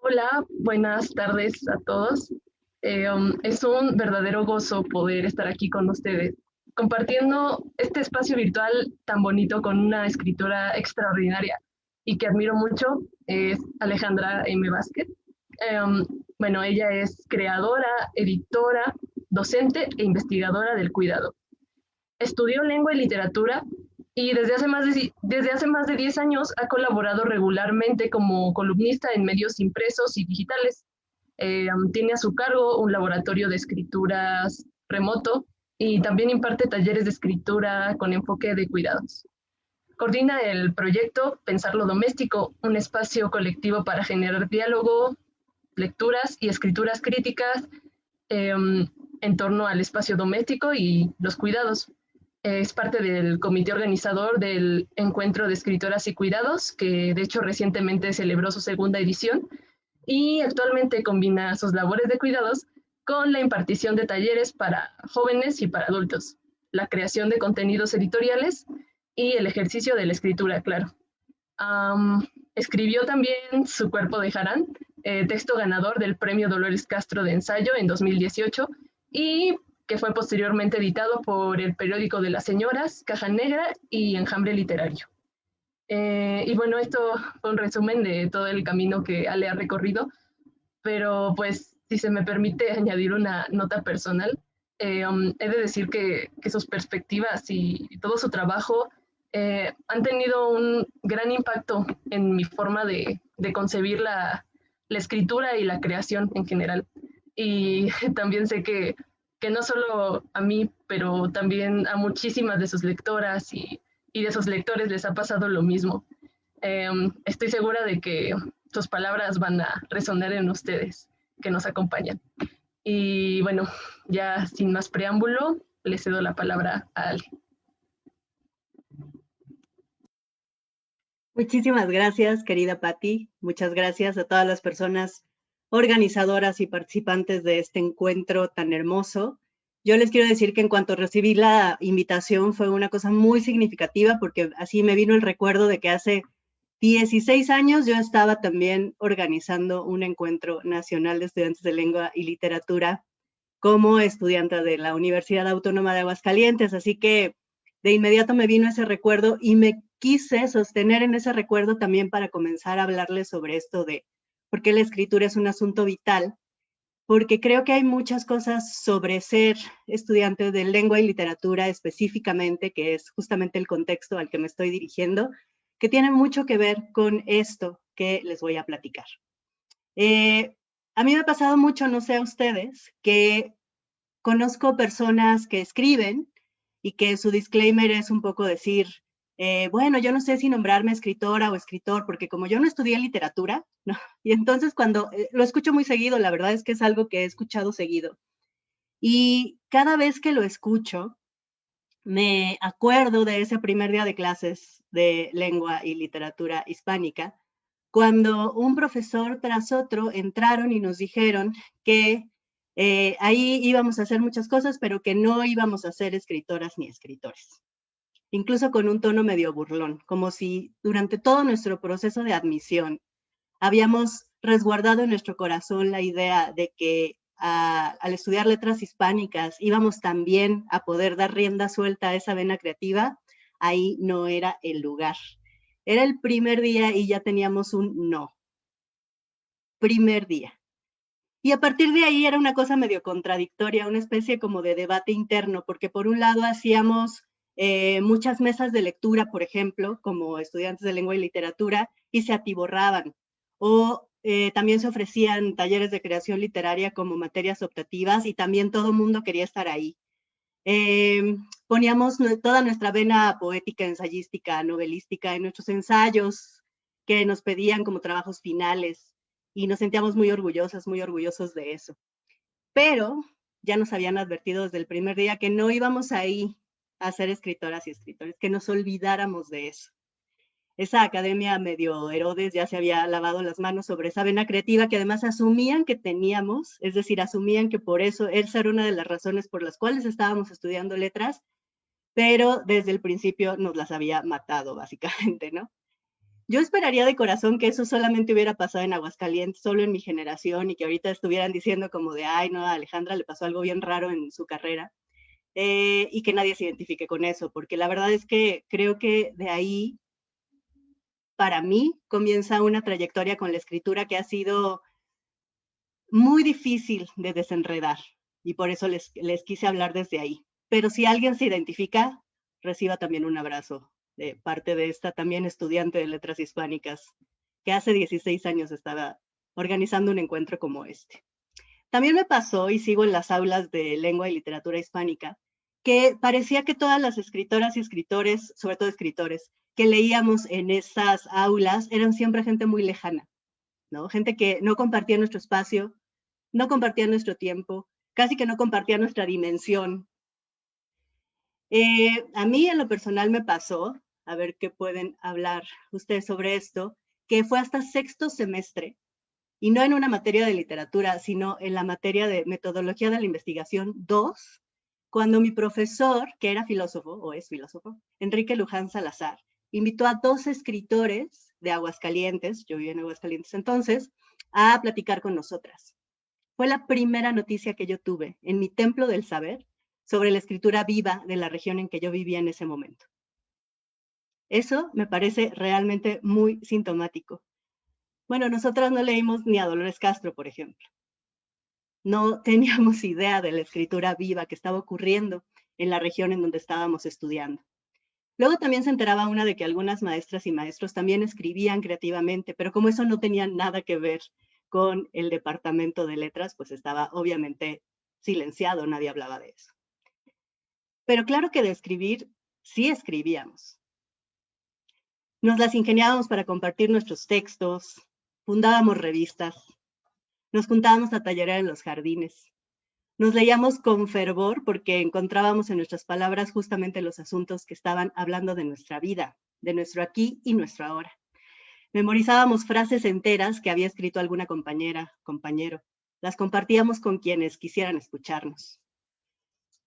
Hola, buenas tardes a todos. Es un verdadero gozo poder estar aquí con ustedes, compartiendo este espacio virtual tan bonito con una escritora extraordinaria y que admiro mucho, es Alejandra M. Vázquez. Bueno, ella es creadora, editora, docente e investigadora del cuidado. Estudió lengua y literatura y desde hace más de 10 años ha colaborado regularmente como columnista en medios impresos y digitales. Tiene a su cargo un laboratorio de escrituras remoto y también imparte talleres de escritura con enfoque de cuidados. Coordina el proyecto Pensar lo Doméstico, un espacio colectivo para generar diálogo, lecturas y escrituras críticas eh, en torno al espacio doméstico y los cuidados. Es parte del comité organizador del Encuentro de Escritoras y Cuidados, que de hecho recientemente celebró su segunda edición, y actualmente combina sus labores de cuidados con la impartición de talleres para jóvenes y para adultos, la creación de contenidos editoriales y el ejercicio de la escritura, claro. Um, Escribió también Su cuerpo de Harán, texto ganador del Premio Dolores Castro de Ensayo en 2018 y que fue posteriormente editado por el periódico de las señoras, Caja Negra y Enjambre Literario. Y bueno, esto fue un resumen de todo el camino que Ale ha recorrido, pero pues si se me permite añadir una nota personal, he de decir que sus perspectivas y todo su trabajo han tenido un gran impacto en mi forma de concebir la escritura y la creación en general. Y también sé que no solo a mí, pero también a muchísimas de sus lectoras y de sus lectores les ha pasado lo mismo. Estoy segura de que tus palabras van a resonar en ustedes que nos acompañan. Y bueno, ya sin más preámbulo, le cedo la palabra a Ale. Muchísimas gracias, querida Patti. Muchas gracias a todas las personas organizadoras y participantes de este encuentro tan hermoso. Yo les quiero decir que en cuanto recibí la invitación fue una cosa muy significativa porque así me vino el recuerdo de que hace 16 años yo estaba también organizando un encuentro nacional de estudiantes de lengua y literatura como estudiante de la Universidad Autónoma de Aguascalientes. Así que de inmediato me vino ese recuerdo y me quise sostener en ese recuerdo también para comenzar a hablarles sobre esto de por qué la escritura es un asunto vital, porque creo que hay muchas cosas sobre ser estudiante de lengua y literatura específicamente, que es justamente el contexto al que me estoy dirigiendo, que tienen mucho que ver con esto que les voy a platicar. A mí me ha pasado mucho, no sé a ustedes, que conozco personas que escriben y que su disclaimer es un poco decir, bueno, yo no sé si nombrarme escritora o escritor, porque como yo no estudié literatura, ¿no? Y entonces cuando lo escucho muy seguido, la verdad es que es algo que he escuchado seguido. Y cada vez que lo escucho, me acuerdo de ese primer día de clases de lengua y literatura hispánica, cuando un profesor tras otro entraron y nos dijeron que ahí íbamos a hacer muchas cosas, pero que no íbamos a ser escritoras ni escritores. Incluso con un tono medio burlón, como si durante todo nuestro proceso de admisión habíamos resguardado en nuestro corazón la idea de que al estudiar letras hispánicas íbamos también a poder dar rienda suelta a esa vena creativa. Ahí no era el lugar. Era el primer día y ya teníamos un no. Primer día. Y a partir de ahí era una cosa medio contradictoria, una especie como de debate interno, porque por un lado hacíamos muchas mesas de lectura, por ejemplo, como estudiantes de lengua y literatura, y se atiborraban. O también se ofrecían talleres de creación literaria como materias optativas y también todo el mundo quería estar ahí. Poníamos toda nuestra vena poética, ensayística, novelística en nuestros ensayos que nos pedían como trabajos finales y nos sentíamos muy orgullosas, muy orgullosos de eso. Pero ya nos habían advertido desde el primer día que no íbamos ahí a ser escritoras y escritores, que nos olvidáramos de eso. Esa academia medio Herodes ya se había lavado las manos sobre esa vena creativa que además asumían que teníamos, es decir, asumían que por eso esa era una de las razones por las cuales estábamos estudiando letras, pero desde el principio nos las había matado, básicamente, ¿no? Yo esperaría de corazón que eso solamente hubiera pasado en Aguascalientes, solo en mi generación, y que ahorita estuvieran diciendo como de, ay, no, a Alejandra le pasó algo bien raro en su carrera, y que nadie se identifique con eso, porque la verdad es que creo que de ahí, para mí, comienza una trayectoria con la escritura que ha sido muy difícil de desenredar, y por eso les quise hablar desde ahí. Pero si alguien se identifica, reciba también un abrazo de parte de esta también estudiante de letras hispánicas, que hace 16 años estaba organizando un encuentro como este. También me pasó, y sigo en las aulas de lengua y literatura hispánica, que parecía que todas las escritoras y escritores, sobre todo escritores, que leíamos en esas aulas eran siempre gente muy lejana, ¿no? Gente que no compartía nuestro espacio, no compartía nuestro tiempo, casi que no compartía nuestra dimensión. A mí en lo personal me pasó, a ver qué pueden hablar ustedes sobre esto, que fue hasta sexto semestre, y no en una materia de literatura, sino en la materia de metodología de la investigación 2, cuando mi profesor, que era filósofo, o es filósofo, Enrique Luján Salazar, invitó a 2 escritores de Aguascalientes, yo vivía en Aguascalientes entonces, a platicar con nosotras. Fue la primera noticia que yo tuve en mi templo del saber sobre la escritura viva de la región en que yo vivía en ese momento. Eso me parece realmente muy sintomático. Bueno, nosotras no leímos ni a Dolores Castro, por ejemplo. No teníamos idea de la escritura viva que estaba ocurriendo en la región en donde estábamos estudiando. Luego también se enteraba una de que algunas maestras y maestros también escribían creativamente, pero como eso no tenía nada que ver con el departamento de letras, pues estaba obviamente silenciado, nadie hablaba de eso. Pero claro que de escribir, sí escribíamos. Nos las ingeniábamos para compartir nuestros textos, fundábamos revistas, nos juntábamos a tallerear en los jardines, nos leíamos con fervor porque encontrábamos en nuestras palabras justamente los asuntos que estaban hablando de nuestra vida, de nuestro aquí y nuestro ahora. Memorizábamos frases enteras que había escrito alguna compañera, compañero. Las compartíamos con quienes quisieran escucharnos.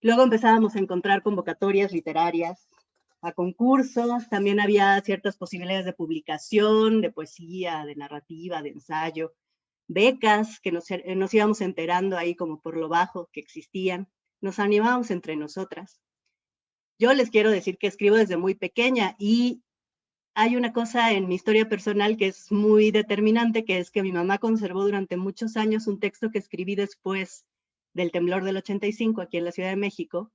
Luego empezábamos a encontrar convocatorias literarias, a concursos, también había ciertas posibilidades de publicación, de poesía, de narrativa, de ensayo, becas que nos íbamos enterando ahí como por lo bajo que existían, nos animábamos entre nosotras. Yo les quiero decir que escribo desde muy pequeña y hay una cosa en mi historia personal que es muy determinante, que es que mi mamá conservó durante muchos años un texto que escribí después del temblor del 85 aquí en la Ciudad de México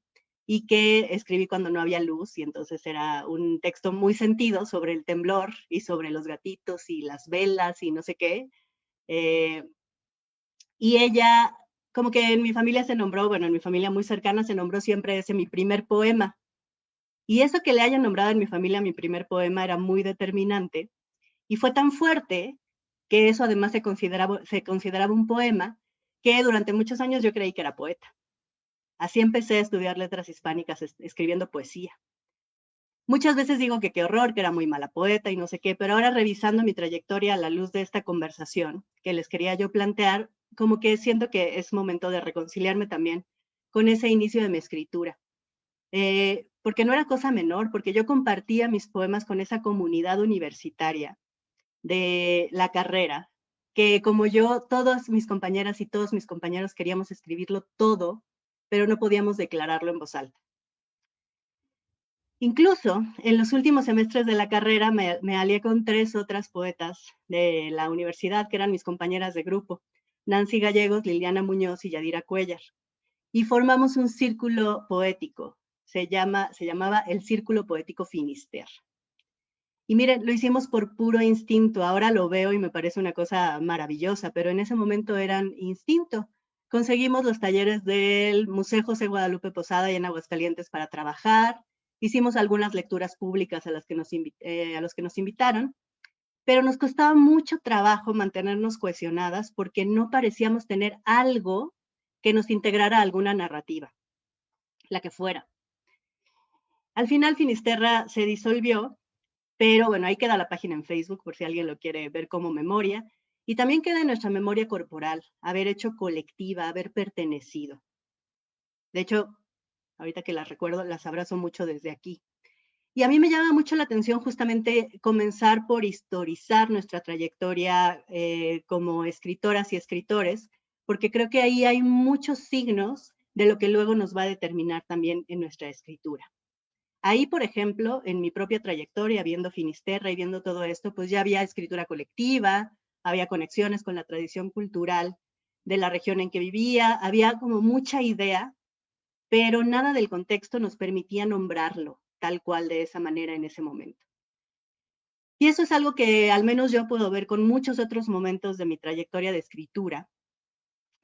y que escribí cuando no había luz y entonces era un texto muy sentido sobre el temblor y sobre los gatitos y las velas y no sé qué. Y ella, como que en mi familia se nombró, bueno, en mi familia muy cercana se nombró siempre ese mi primer poema. Y eso que le hayan nombrado en mi familia mi primer poema era muy determinante. Y fue tan fuerte que eso además se consideraba un poema que durante muchos años yo creí que era poeta. Así empecé a estudiar letras hispánicas escribiendo poesía. Muchas veces digo que qué horror, que era muy mala poeta y no sé qué, pero ahora revisando mi trayectoria a la luz de esta conversación que les quería yo plantear, como que siento que es momento de reconciliarme también con ese inicio de mi escritura. Porque no era cosa menor, porque yo compartía mis poemas con esa comunidad universitaria de la carrera, que como yo, todas mis compañeras y todos mis compañeros queríamos escribirlo todo, pero no podíamos declararlo en voz alta. Incluso en los últimos semestres de la carrera me alié con 3 otras poetas de la universidad, que eran mis compañeras de grupo, Nancy Gallegos, Liliana Muñoz y Yadira Cuellar, y formamos un círculo poético, se llamaba el Círculo Poético Finisterre. Y miren, lo hicimos por puro instinto, ahora lo veo y me parece una cosa maravillosa, pero en ese momento eran instinto. Conseguimos los talleres del Museo José Guadalupe Posada y en Aguascalientes para trabajar, hicimos algunas lecturas públicas a los que nos invitaron, pero nos costaba mucho trabajo mantenernos cohesionadas porque no parecíamos tener algo que nos integrara a alguna narrativa, la que fuera. Al final Finisterra se disolvió, pero bueno, ahí queda la página en Facebook por si alguien lo quiere ver como memoria. Y también queda en nuestra memoria corporal, haber hecho colectiva, haber pertenecido. De hecho, ahorita que las recuerdo, las abrazo mucho desde aquí. Y a mí me llama mucho la atención justamente comenzar por historizar nuestra trayectoria como escritoras y escritores, porque creo que ahí hay muchos signos de lo que luego nos va a determinar también en nuestra escritura. Ahí, por ejemplo, en mi propia trayectoria, viendo Finisterra y viendo todo esto, pues ya había escritura colectiva, había conexiones con la tradición cultural de la región en que vivía, había como mucha idea, pero nada del contexto nos permitía nombrarlo tal cual de esa manera en ese momento. Y eso es algo que al menos yo puedo ver con muchos otros momentos de mi trayectoria de escritura,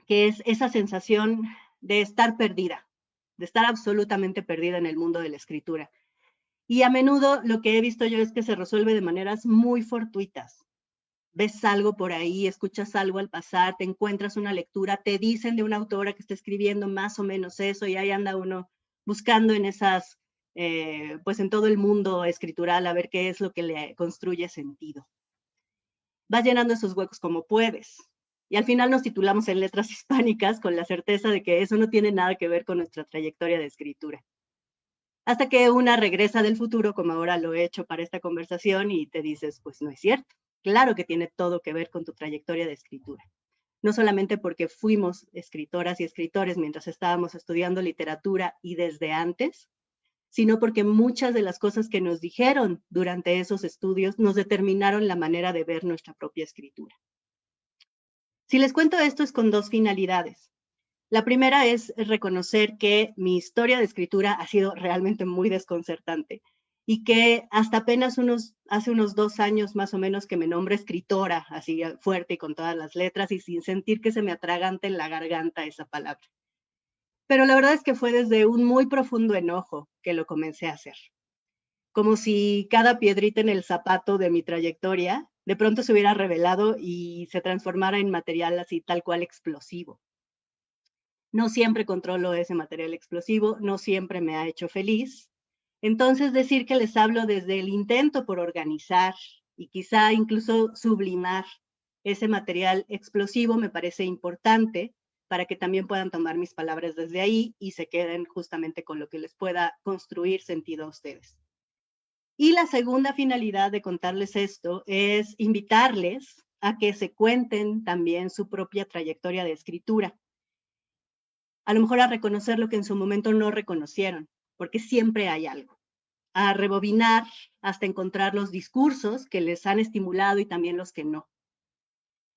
que es esa sensación de estar perdida, de estar absolutamente perdida en el mundo de la escritura. Y a menudo lo que he visto yo es que se resuelve de maneras muy fortuitas. Ves algo por ahí, escuchas algo al pasar, te encuentras una lectura, te dicen de una autora que está escribiendo más o menos eso, y ahí anda uno buscando en esas, pues en todo el mundo escritural a ver qué es lo que le construye sentido. Vas llenando esos huecos como puedes. Y al final nos titulamos en letras hispánicas con la certeza de que eso no tiene nada que ver con nuestra trayectoria de escritura. Hasta que una regresa del futuro, como ahora lo he hecho para esta conversación, y te dices, pues no es cierto. Claro que tiene todo que ver con tu trayectoria de escritura. No solamente porque fuimos escritoras y escritores mientras estábamos estudiando literatura y desde antes, sino porque muchas de las cosas que nos dijeron durante esos estudios nos determinaron la manera de ver nuestra propia escritura. Si les cuento esto es con dos finalidades. La primera es reconocer que mi historia de escritura ha sido realmente muy desconcertante y que hasta apenas hace unos 2 años más o menos que me nombré escritora, así fuerte y con todas las letras y sin sentir que se me atragante en la garganta esa palabra. Pero la verdad es que fue desde un muy profundo enojo que lo comencé a hacer. Como si cada piedrita en el zapato de mi trayectoria de pronto se hubiera revelado y se transformara en material así tal cual explosivo. No siempre controlo ese material explosivo, no siempre me ha hecho feliz. Entonces, decir que les hablo desde el intento por organizar y quizá incluso sublimar ese material explosivo me parece importante para que también puedan tomar mis palabras desde ahí y se queden justamente con lo que les pueda construir sentido a ustedes. Y la segunda finalidad de contarles esto es invitarles a que se cuenten también su propia trayectoria de escritura. A lo mejor a reconocer lo que en su momento no reconocieron, porque siempre hay algo. A rebobinar hasta encontrar los discursos que les han estimulado y también los que no.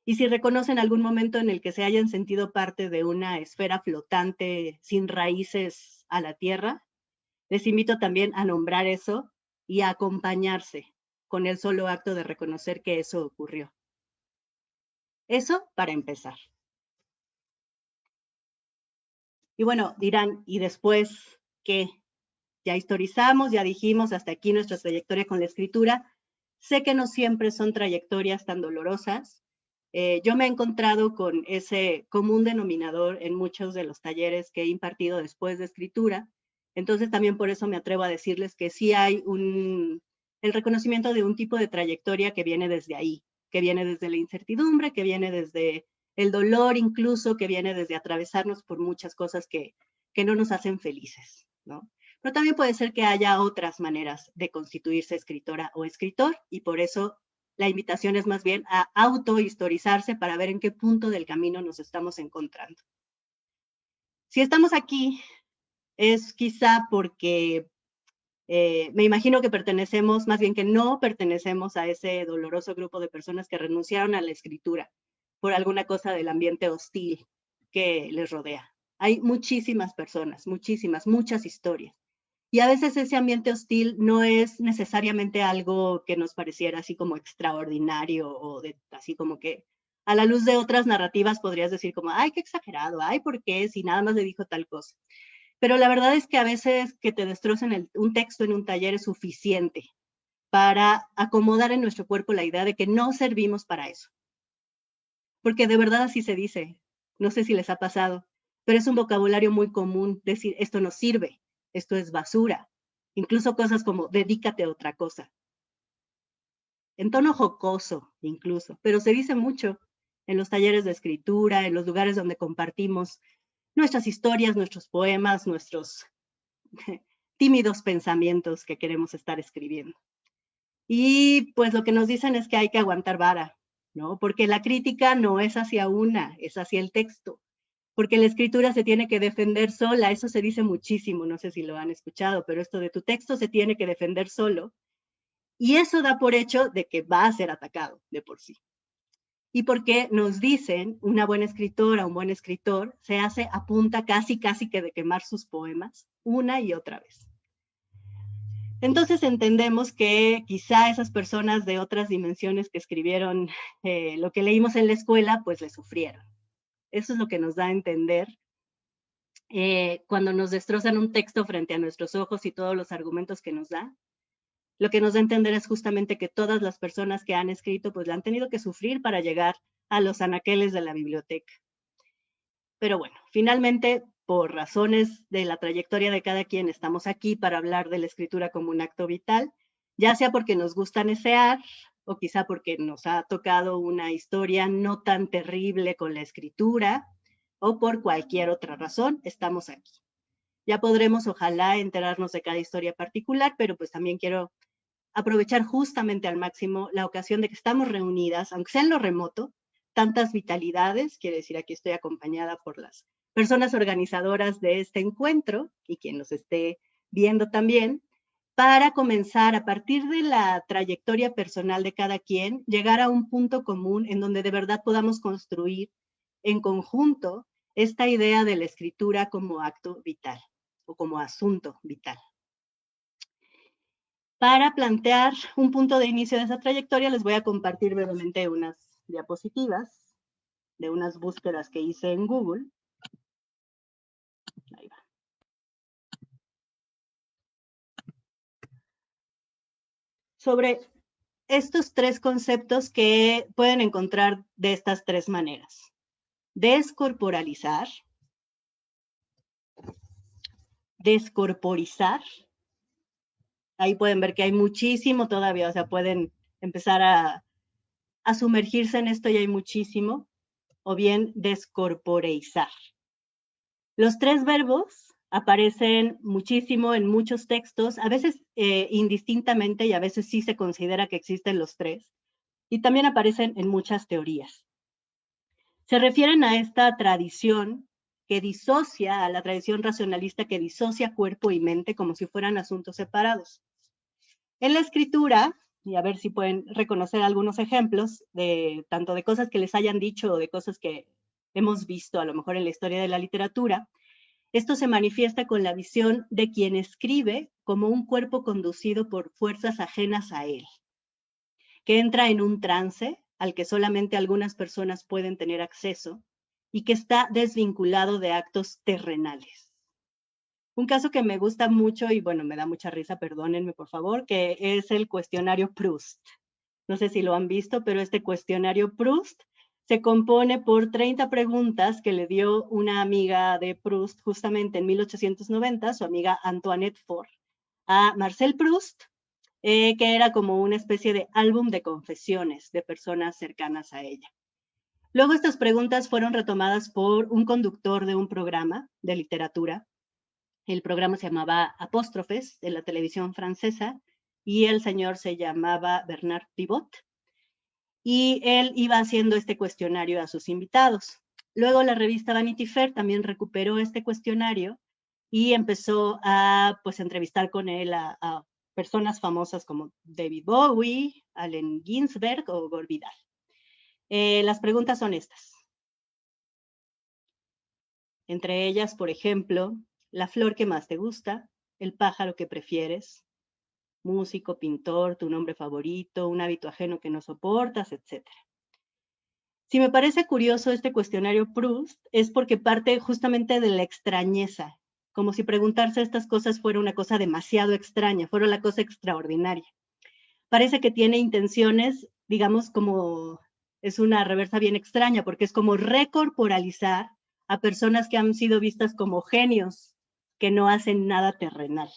Y si reconocen algún momento en el que se hayan sentido parte de una esfera flotante sin raíces a la tierra, les invito también a nombrar eso y a acompañarse con el solo acto de reconocer que eso ocurrió. Eso para empezar. Y bueno, dirán, ¿y después qué? Ya historizamos, ya dijimos hasta aquí nuestra trayectoria con la escritura. Sé que no siempre son trayectorias tan dolorosas. Yo me he encontrado con ese común denominador en muchos de los talleres que he impartido después de escritura. Entonces también por eso me atrevo a decirles que sí hay el reconocimiento de un tipo de trayectoria que viene desde ahí, que viene desde la incertidumbre, que viene desde el dolor incluso, que viene desde atravesarnos por muchas cosas que no nos hacen felices, ¿no? Pero también puede ser que haya otras maneras de constituirse escritora o escritor y por eso la invitación es más bien a autohistorizarse para ver en qué punto del camino nos estamos encontrando. Si estamos aquí es quizá porque me imagino que pertenecemos, más bien que no pertenecemos a ese doloroso grupo de personas que renunciaron a la escritura por alguna cosa del ambiente hostil que les rodea. Hay muchísimas personas, muchas historias. Y a veces ese ambiente hostil no es necesariamente algo que nos pareciera así como extraordinario o así como que a la luz de otras narrativas podrías decir como, ay, qué exagerado, ay, ¿por qué? Si nada más le dijo tal cosa. Pero la verdad es que a veces que te destrocen un texto en un taller es suficiente para acomodar en nuestro cuerpo la idea de que no servimos para eso. Porque de verdad así se dice, no sé si les ha pasado, pero es un vocabulario muy común decir esto no sirve, esto es basura, incluso cosas como dedícate a otra cosa. En tono jocoso incluso, pero se dice mucho en los talleres de escritura, en los lugares donde compartimos nuestras historias, nuestros poemas, nuestros tímidos pensamientos que queremos estar escribiendo. Y pues lo que nos dicen es que hay que aguantar vara, ¿no? Porque la crítica no es hacia una, es hacia el texto. Porque la escritura se tiene que defender sola, eso se dice muchísimo, no sé si lo han escuchado, pero esto de tu texto se tiene que defender solo, y eso da por hecho de que va a ser atacado de por sí. Y porque nos dicen, una buena escritora, un buen escritor, se hace a punta casi que de quemar sus poemas una y otra vez. Entonces entendemos que quizá esas personas de otras dimensiones que escribieron lo que leímos en la escuela, pues le sufrieron. Eso es lo que nos da a entender cuando nos destrozan un texto frente a nuestros ojos y todos los argumentos que nos da. Lo que nos da a entender es justamente que todas las personas que han escrito, pues la han tenido que sufrir para llegar a los anaqueles de la biblioteca. Pero bueno, finalmente, por razones de la trayectoria de cada quien, estamos aquí para hablar de la escritura como un acto vital, ya sea porque nos gusta necear, o quizá porque nos ha tocado una historia no tan terrible con la escritura, o por cualquier otra razón, estamos aquí. Ya podremos, ojalá, enterarnos de cada historia particular, pero pues también quiero aprovechar justamente al máximo la ocasión de que estamos reunidas, aunque sea en lo remoto, tantas vitalidades, quiere decir, aquí estoy acompañada por las personas organizadoras de este encuentro y quien nos esté viendo también, para comenzar a partir de la trayectoria personal de cada quien, llegar a un punto común en donde de verdad podamos construir en conjunto esta idea de la escritura como acto vital o como asunto vital. Para plantear un punto de inicio de esa trayectoria, les voy a compartir brevemente unas diapositivas de unas búsquedas que hice en Google. Ahí va. Sobre estos tres conceptos que pueden encontrar de estas tres maneras. Descorporalizar, descorporizar. Ahí pueden ver que hay muchísimo todavía, o sea, pueden empezar a sumergirse en esto y hay muchísimo. O bien descorporeizar. Los tres verbos aparecen muchísimo en muchos textos, a veces indistintamente y a veces sí se considera que existen los tres, y también aparecen en muchas teorías. Se refieren a esta tradición que disocia, a la tradición racionalista que disocia cuerpo y mente como si fueran asuntos separados. En la escritura, y a ver si pueden reconocer algunos ejemplos, tanto de cosas que les hayan dicho o de cosas que hemos visto a lo mejor en la historia de la literatura, esto se manifiesta con la visión de quien escribe como un cuerpo conducido por fuerzas ajenas a él, que entra en un trance al que solamente algunas personas pueden tener acceso y que está desvinculado de actos terrenales. Un caso que me gusta mucho y bueno, me da mucha risa, perdónenme por favor, que es el cuestionario Proust. No sé si lo han visto, pero este cuestionario Proust se compone por 30 preguntas que le dio una amiga de Proust justamente en 1890, su amiga Antoinette Faure, a Marcel Proust, que era como una especie de álbum de confesiones de personas cercanas a ella. Luego estas preguntas fueron retomadas por un conductor de un programa de literatura. El programa se llamaba Apóstrofes, de la televisión francesa, y el señor se llamaba Bernard Pivot. Y él iba haciendo este cuestionario a sus invitados. Luego la revista Vanity Fair también recuperó este cuestionario y empezó a pues, entrevistar con él a personas famosas como David Bowie, Allen Ginsberg o Gore Vidal. Las preguntas son estas. Entre ellas, por ejemplo, la flor que más te gusta, el pájaro que prefieres, músico, pintor, tu nombre favorito, un hábito ajeno que no soportas, etc. Si me parece curioso este cuestionario Proust, es porque parte justamente de la extrañeza, como si preguntarse estas cosas fuera una cosa demasiado extraña, fuera la cosa extraordinaria. Parece que tiene intenciones, digamos, como es una reversa bien extraña, porque es como recorporalizar a personas que han sido vistas como genios, que no hacen nada terrenal,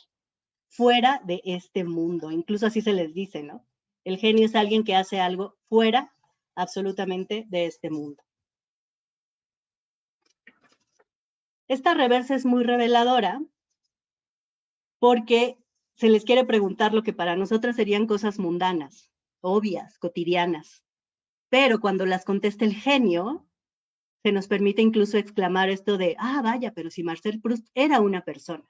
fuera de este mundo. Incluso así se les dice, ¿no? El genio es alguien que hace algo fuera absolutamente de este mundo. Esta reversa es muy reveladora porque se les quiere preguntar lo que para nosotras serían cosas mundanas, obvias, cotidianas. Pero cuando las contesta el genio, se nos permite incluso exclamar esto de, vaya, pero si Marcel Proust era una persona.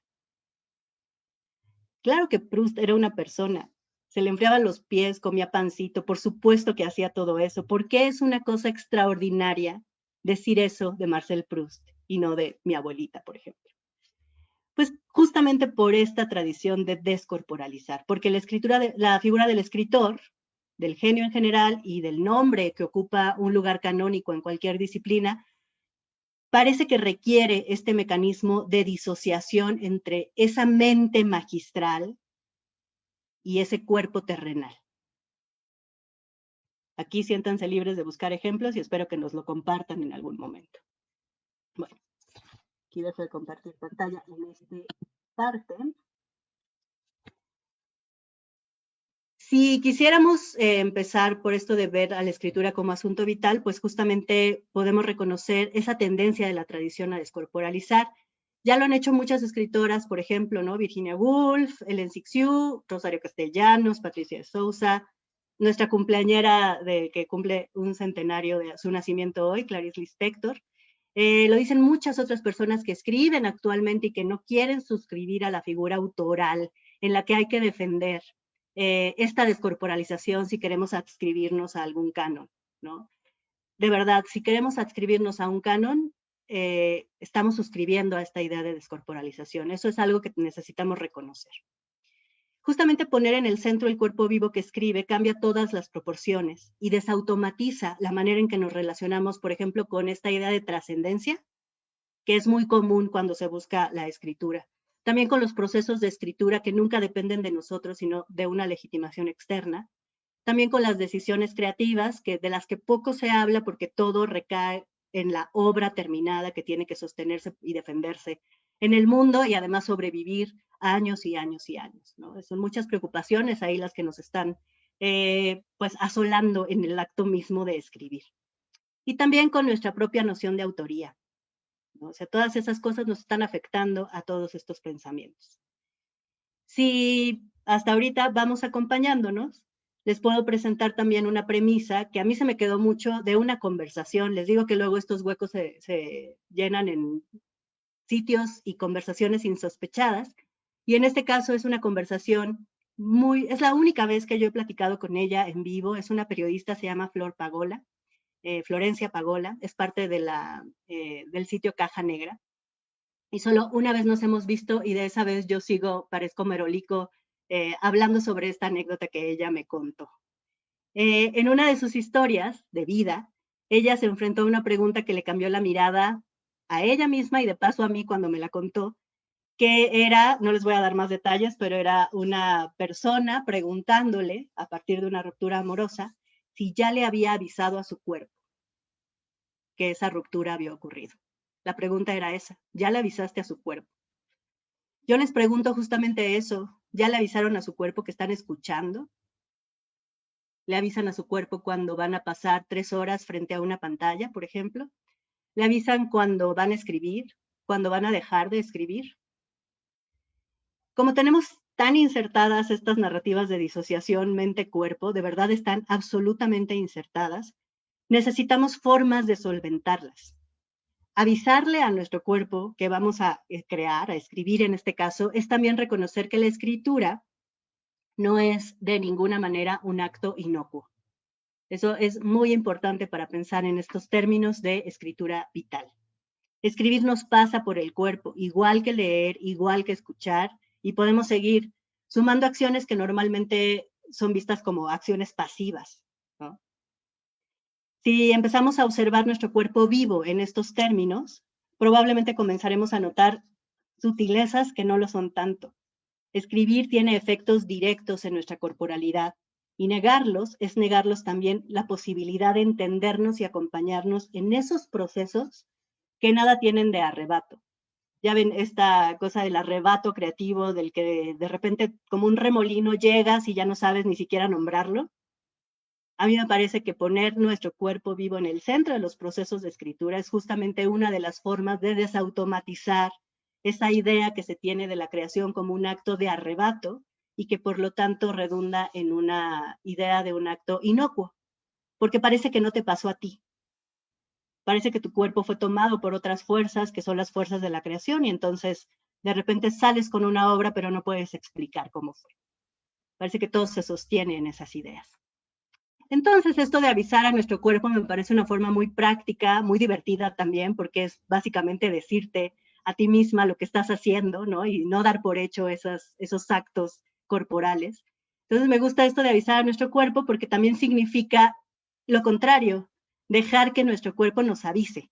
Claro que Proust era una persona. Se le enfriaban los pies, comía pancito, por supuesto que hacía todo eso. ¿Por qué es una cosa extraordinaria decir eso de Marcel Proust y no de mi abuelita, por ejemplo? Pues justamente por esta tradición de descorporalizar, porque la figura del escritor, del genio en general y del nombre que ocupa un lugar canónico en cualquier disciplina, parece que requiere este mecanismo de disociación entre esa mente magistral y ese cuerpo terrenal. Aquí siéntanse libres de buscar ejemplos y espero que nos lo compartan en algún momento. Bueno, aquí dejo de compartir pantalla en esta parte. Si quisiéramos empezar por esto de ver a la escritura como asunto vital, pues justamente podemos reconocer esa tendencia de la tradición a descorporalizar. Ya lo han hecho muchas escritoras, por ejemplo, ¿no? Virginia Woolf, Ellen Cixous, Rosario Castellanos, Patricia de Sousa, nuestra cumpleañera que cumple un centenario de su nacimiento hoy, Clarice Lispector. Lo dicen muchas otras personas que escriben actualmente y que no quieren suscribir a la figura autoral en la que hay que defender esta descorporalización si queremos adscribirnos a algún canon, ¿no? De verdad, si queremos adscribirnos a un canon, estamos suscribiendo a esta idea de descorporalización. Eso es algo que necesitamos reconocer. Justamente poner en el centro el cuerpo vivo que escribe cambia todas las proporciones y desautomatiza la manera en que nos relacionamos, por ejemplo, con esta idea de trascendencia, que es muy común cuando se busca la escritura. También con los procesos de escritura que nunca dependen de nosotros, sino de una legitimación externa. También con las decisiones creativas, de las que poco se habla porque todo recae en la obra terminada que tiene que sostenerse y defenderse en el mundo y además sobrevivir años y años y años, ¿no? Son muchas preocupaciones ahí las que nos están pues asolando en el acto mismo de escribir. Y también con nuestra propia noción de autoría, ¿no? O sea, todas esas cosas nos están afectando a todos estos pensamientos. Si hasta ahorita vamos acompañándonos, les puedo presentar también una premisa que a mí se me quedó mucho de una conversación. Les digo que luego estos huecos se llenan en sitios y conversaciones insospechadas. Y en este caso es una conversación es la única vez que yo he platicado con ella en vivo. Es una periodista, se llama Flor Pagola, Florencia Pagola, es parte de del sitio Caja Negra. Y solo una vez nos hemos visto y de esa vez yo parezco merolico, hablando sobre esta anécdota que ella me contó. En una de sus historias de vida, ella se enfrentó a una pregunta que le cambió la mirada a ella misma y de paso a mí cuando me la contó, que era, no les voy a dar más detalles, pero era una persona preguntándole, a partir de una ruptura amorosa, si ya le había avisado a su cuerpo que esa ruptura había ocurrido. La pregunta era esa, ¿ya le avisaste a su cuerpo? Yo les pregunto justamente eso, ¿ya le avisaron a su cuerpo que están escuchando? ¿Le avisan a su cuerpo cuando van a pasar 3 horas frente a una pantalla, por ejemplo? ¿Le avisan cuando van a escribir? ¿Cuando van a dejar de escribir? Como tenemos tan insertadas estas narrativas de disociación mente-cuerpo, de verdad están absolutamente insertadas, necesitamos formas de solventarlas. Avisarle a nuestro cuerpo que vamos a crear, a escribir en este caso, es también reconocer que la escritura no es de ninguna manera un acto inocuo. Eso es muy importante para pensar en estos términos de escritura vital. Escribir nos pasa por el cuerpo, igual que leer, igual que escuchar, y podemos seguir sumando acciones que normalmente son vistas como acciones pasivas, ¿no? Si empezamos a observar nuestro cuerpo vivo en estos términos, probablemente comenzaremos a notar sutilezas que no lo son tanto. Escribir tiene efectos directos en nuestra corporalidad y negarlos es negarlos también la posibilidad de entendernos y acompañarnos en esos procesos que nada tienen de arrebato. Ya ven esta cosa del arrebato creativo, del que de repente como un remolino llegas y ya no sabes ni siquiera nombrarlo. A mí me parece que poner nuestro cuerpo vivo en el centro de los procesos de escritura es justamente una de las formas de desautomatizar esa idea que se tiene de la creación como un acto de arrebato y que por lo tanto redunda en una idea de un acto inocuo, porque parece que no te pasó a ti. Parece que tu cuerpo fue tomado por otras fuerzas que son las fuerzas de la creación y entonces de repente sales con una obra pero no puedes explicar cómo fue. Parece que todo se sostiene en esas ideas. Entonces, esto de avisar a nuestro cuerpo me parece una forma muy práctica, muy divertida también, porque es básicamente decirte a ti misma lo que estás haciendo, ¿no? Y no dar por hecho esos actos corporales. Entonces, me gusta esto de avisar a nuestro cuerpo porque también significa lo contrario, dejar que nuestro cuerpo nos avise.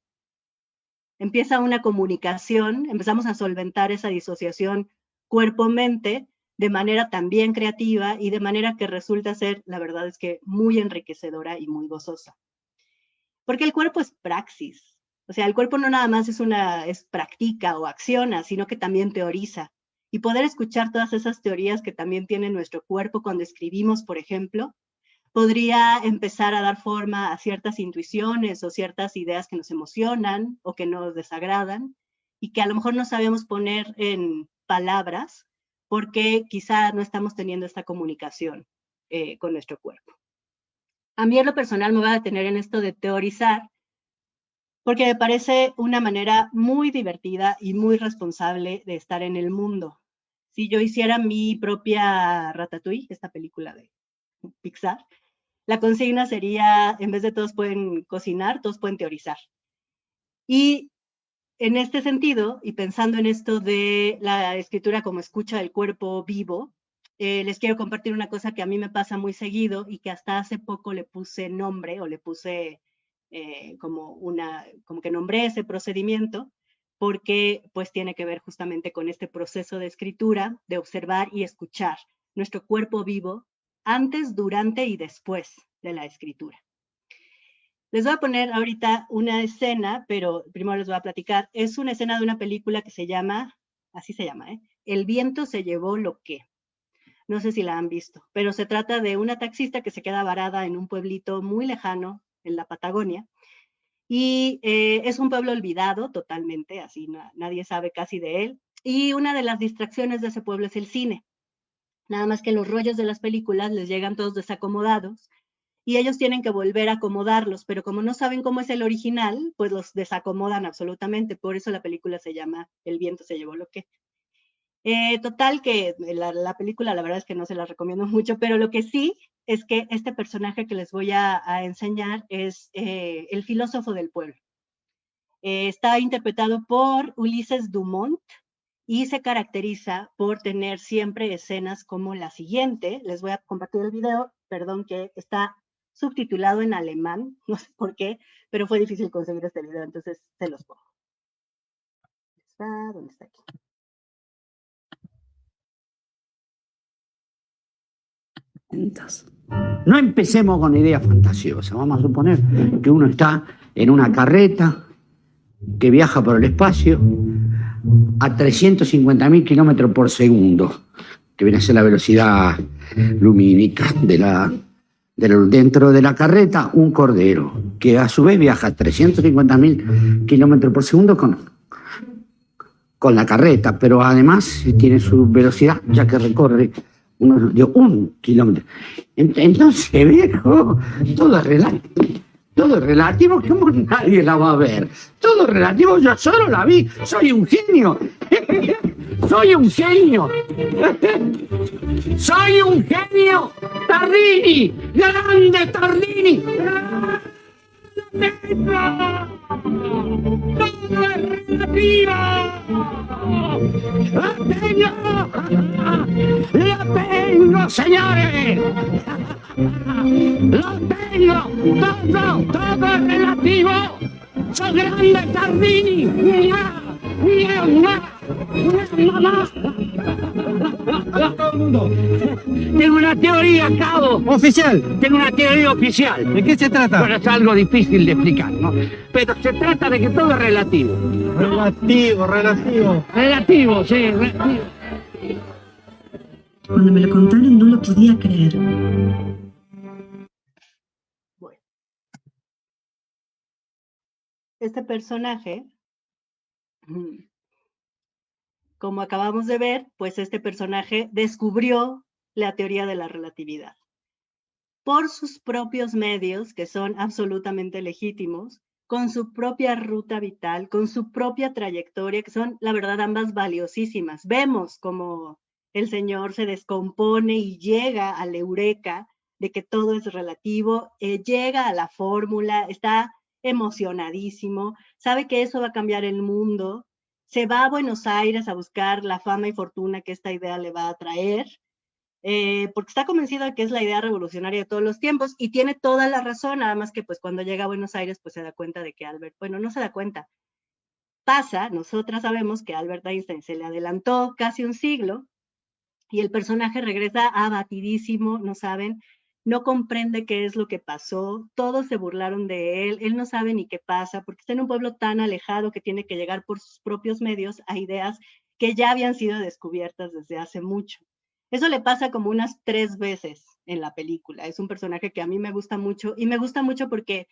Empieza una comunicación, empezamos a solventar esa disociación cuerpo-mente de manera también creativa y de manera que resulta ser, la verdad es que muy enriquecedora y muy gozosa. Porque el cuerpo es praxis. O sea, el cuerpo no nada más es practica o acciona, sino que también teoriza. Y poder escuchar todas esas teorías que también tiene nuestro cuerpo cuando escribimos, por ejemplo, podría empezar a dar forma a ciertas intuiciones o ciertas ideas que nos emocionan o que nos desagradan y que a lo mejor no sabemos poner en palabras porque quizá no estamos teniendo esta comunicación con nuestro cuerpo. A mí en lo personal me voy a detener en esto de teorizar porque me parece una manera muy divertida y muy responsable de estar en el mundo. Si yo hiciera mi propia Ratatouille, esta película de Pixar, la consigna sería, en vez de todos pueden cocinar, todos pueden teorizar. Y en este sentido, y pensando en esto de la escritura como escucha del cuerpo vivo, les quiero compartir una cosa que a mí me pasa muy seguido y que hasta hace poco le puse nombre o le puse como que nombré ese procedimiento, porque pues tiene que ver justamente con este proceso de escritura, de observar y escuchar nuestro cuerpo vivo antes, durante y después de la escritura. Les voy a poner ahorita una escena, pero primero les voy a platicar. Es una escena de una película que se llama, así se llama, El viento se llevó lo que. No sé si la han visto, pero se trata de una taxista que se queda varada en un pueblito muy lejano en la Patagonia. Y es un pueblo olvidado totalmente, así nadie sabe casi de él. Y una de las distracciones de ese pueblo es el cine. Nada más que los rollos de las películas les llegan todos desacomodados y ellos tienen que volver a acomodarlos, pero como no saben cómo es el original, pues los desacomodan absolutamente. Por eso la película se llama El viento se llevó lo que. Total que la película la verdad es que no se la recomiendo mucho, pero lo que sí es que este personaje que les voy a enseñar es el filósofo del pueblo. Está interpretado por Ulises Dumont y se caracteriza por tener siempre escenas como la siguiente. Les voy a compartir el video, perdón que está subtitulado en alemán, no sé por qué, pero fue difícil conseguir este video, entonces se los pongo. ¿Dónde está aquí? No empecemos con ideas fantasiosas. Vamos a suponer que uno está en una carreta que viaja por el espacio a 350.000 kilómetros por segundo, que viene a ser la velocidad lumínica dentro de la carreta, un cordero, que a su vez viaja a 350.000 kilómetros por segundo con la carreta, pero además tiene su velocidad, ya que recorre un kilómetro. Entonces, viejo, todo es relativo, ¿cómo nadie la va a ver? Todo es relativo, yo solo la vi, soy un genio. Soy un genio. Soy un genio. Tardini, grande Tardini. Todo es relativo. ¡La tengo, señores! ¡Lo tengo! ¡Todo es relativo! ¡Soy grande Tardini! Tengo una teoría, Cabo. ¿Oficial? Tengo una teoría oficial. ¿De qué se trata? Bueno, es algo difícil de explicar, ¿no? Pero se trata de que todo es relativo. Relativo. Relativo, sí, relativo. Cuando me lo contaron no lo podía creer. Bueno, este personaje como acabamos de ver, pues este personaje descubrió la teoría de la relatividad por sus propios medios, que son absolutamente legítimos, con su propia ruta vital, con su propia trayectoria, que son, la verdad, ambas valiosísimas. Vemos cómo el señor se descompone y llega al eureka de que todo es relativo, llega a la fórmula, está emocionadísimo, sabe que eso va a cambiar el mundo, se va a Buenos Aires a buscar la fama y fortuna que esta idea le va a traer, porque está convencido de que es la idea revolucionaria de todos los tiempos y tiene toda la razón, nada más que pues cuando llega a Buenos Aires pues se da cuenta de que Albert, bueno, no se da cuenta, pasa, nosotras sabemos que Albert Einstein se le adelantó casi un siglo y el personaje regresa abatidísimo, no saben, no comprende qué es lo que pasó, todos se burlaron de él no sabe ni qué pasa, porque está en un pueblo tan alejado que tiene que llegar por sus propios medios a ideas que ya habían sido descubiertas desde hace mucho. Eso le pasa como unas 3 veces en la película. Es un personaje que a mí me gusta mucho y me gusta mucho porque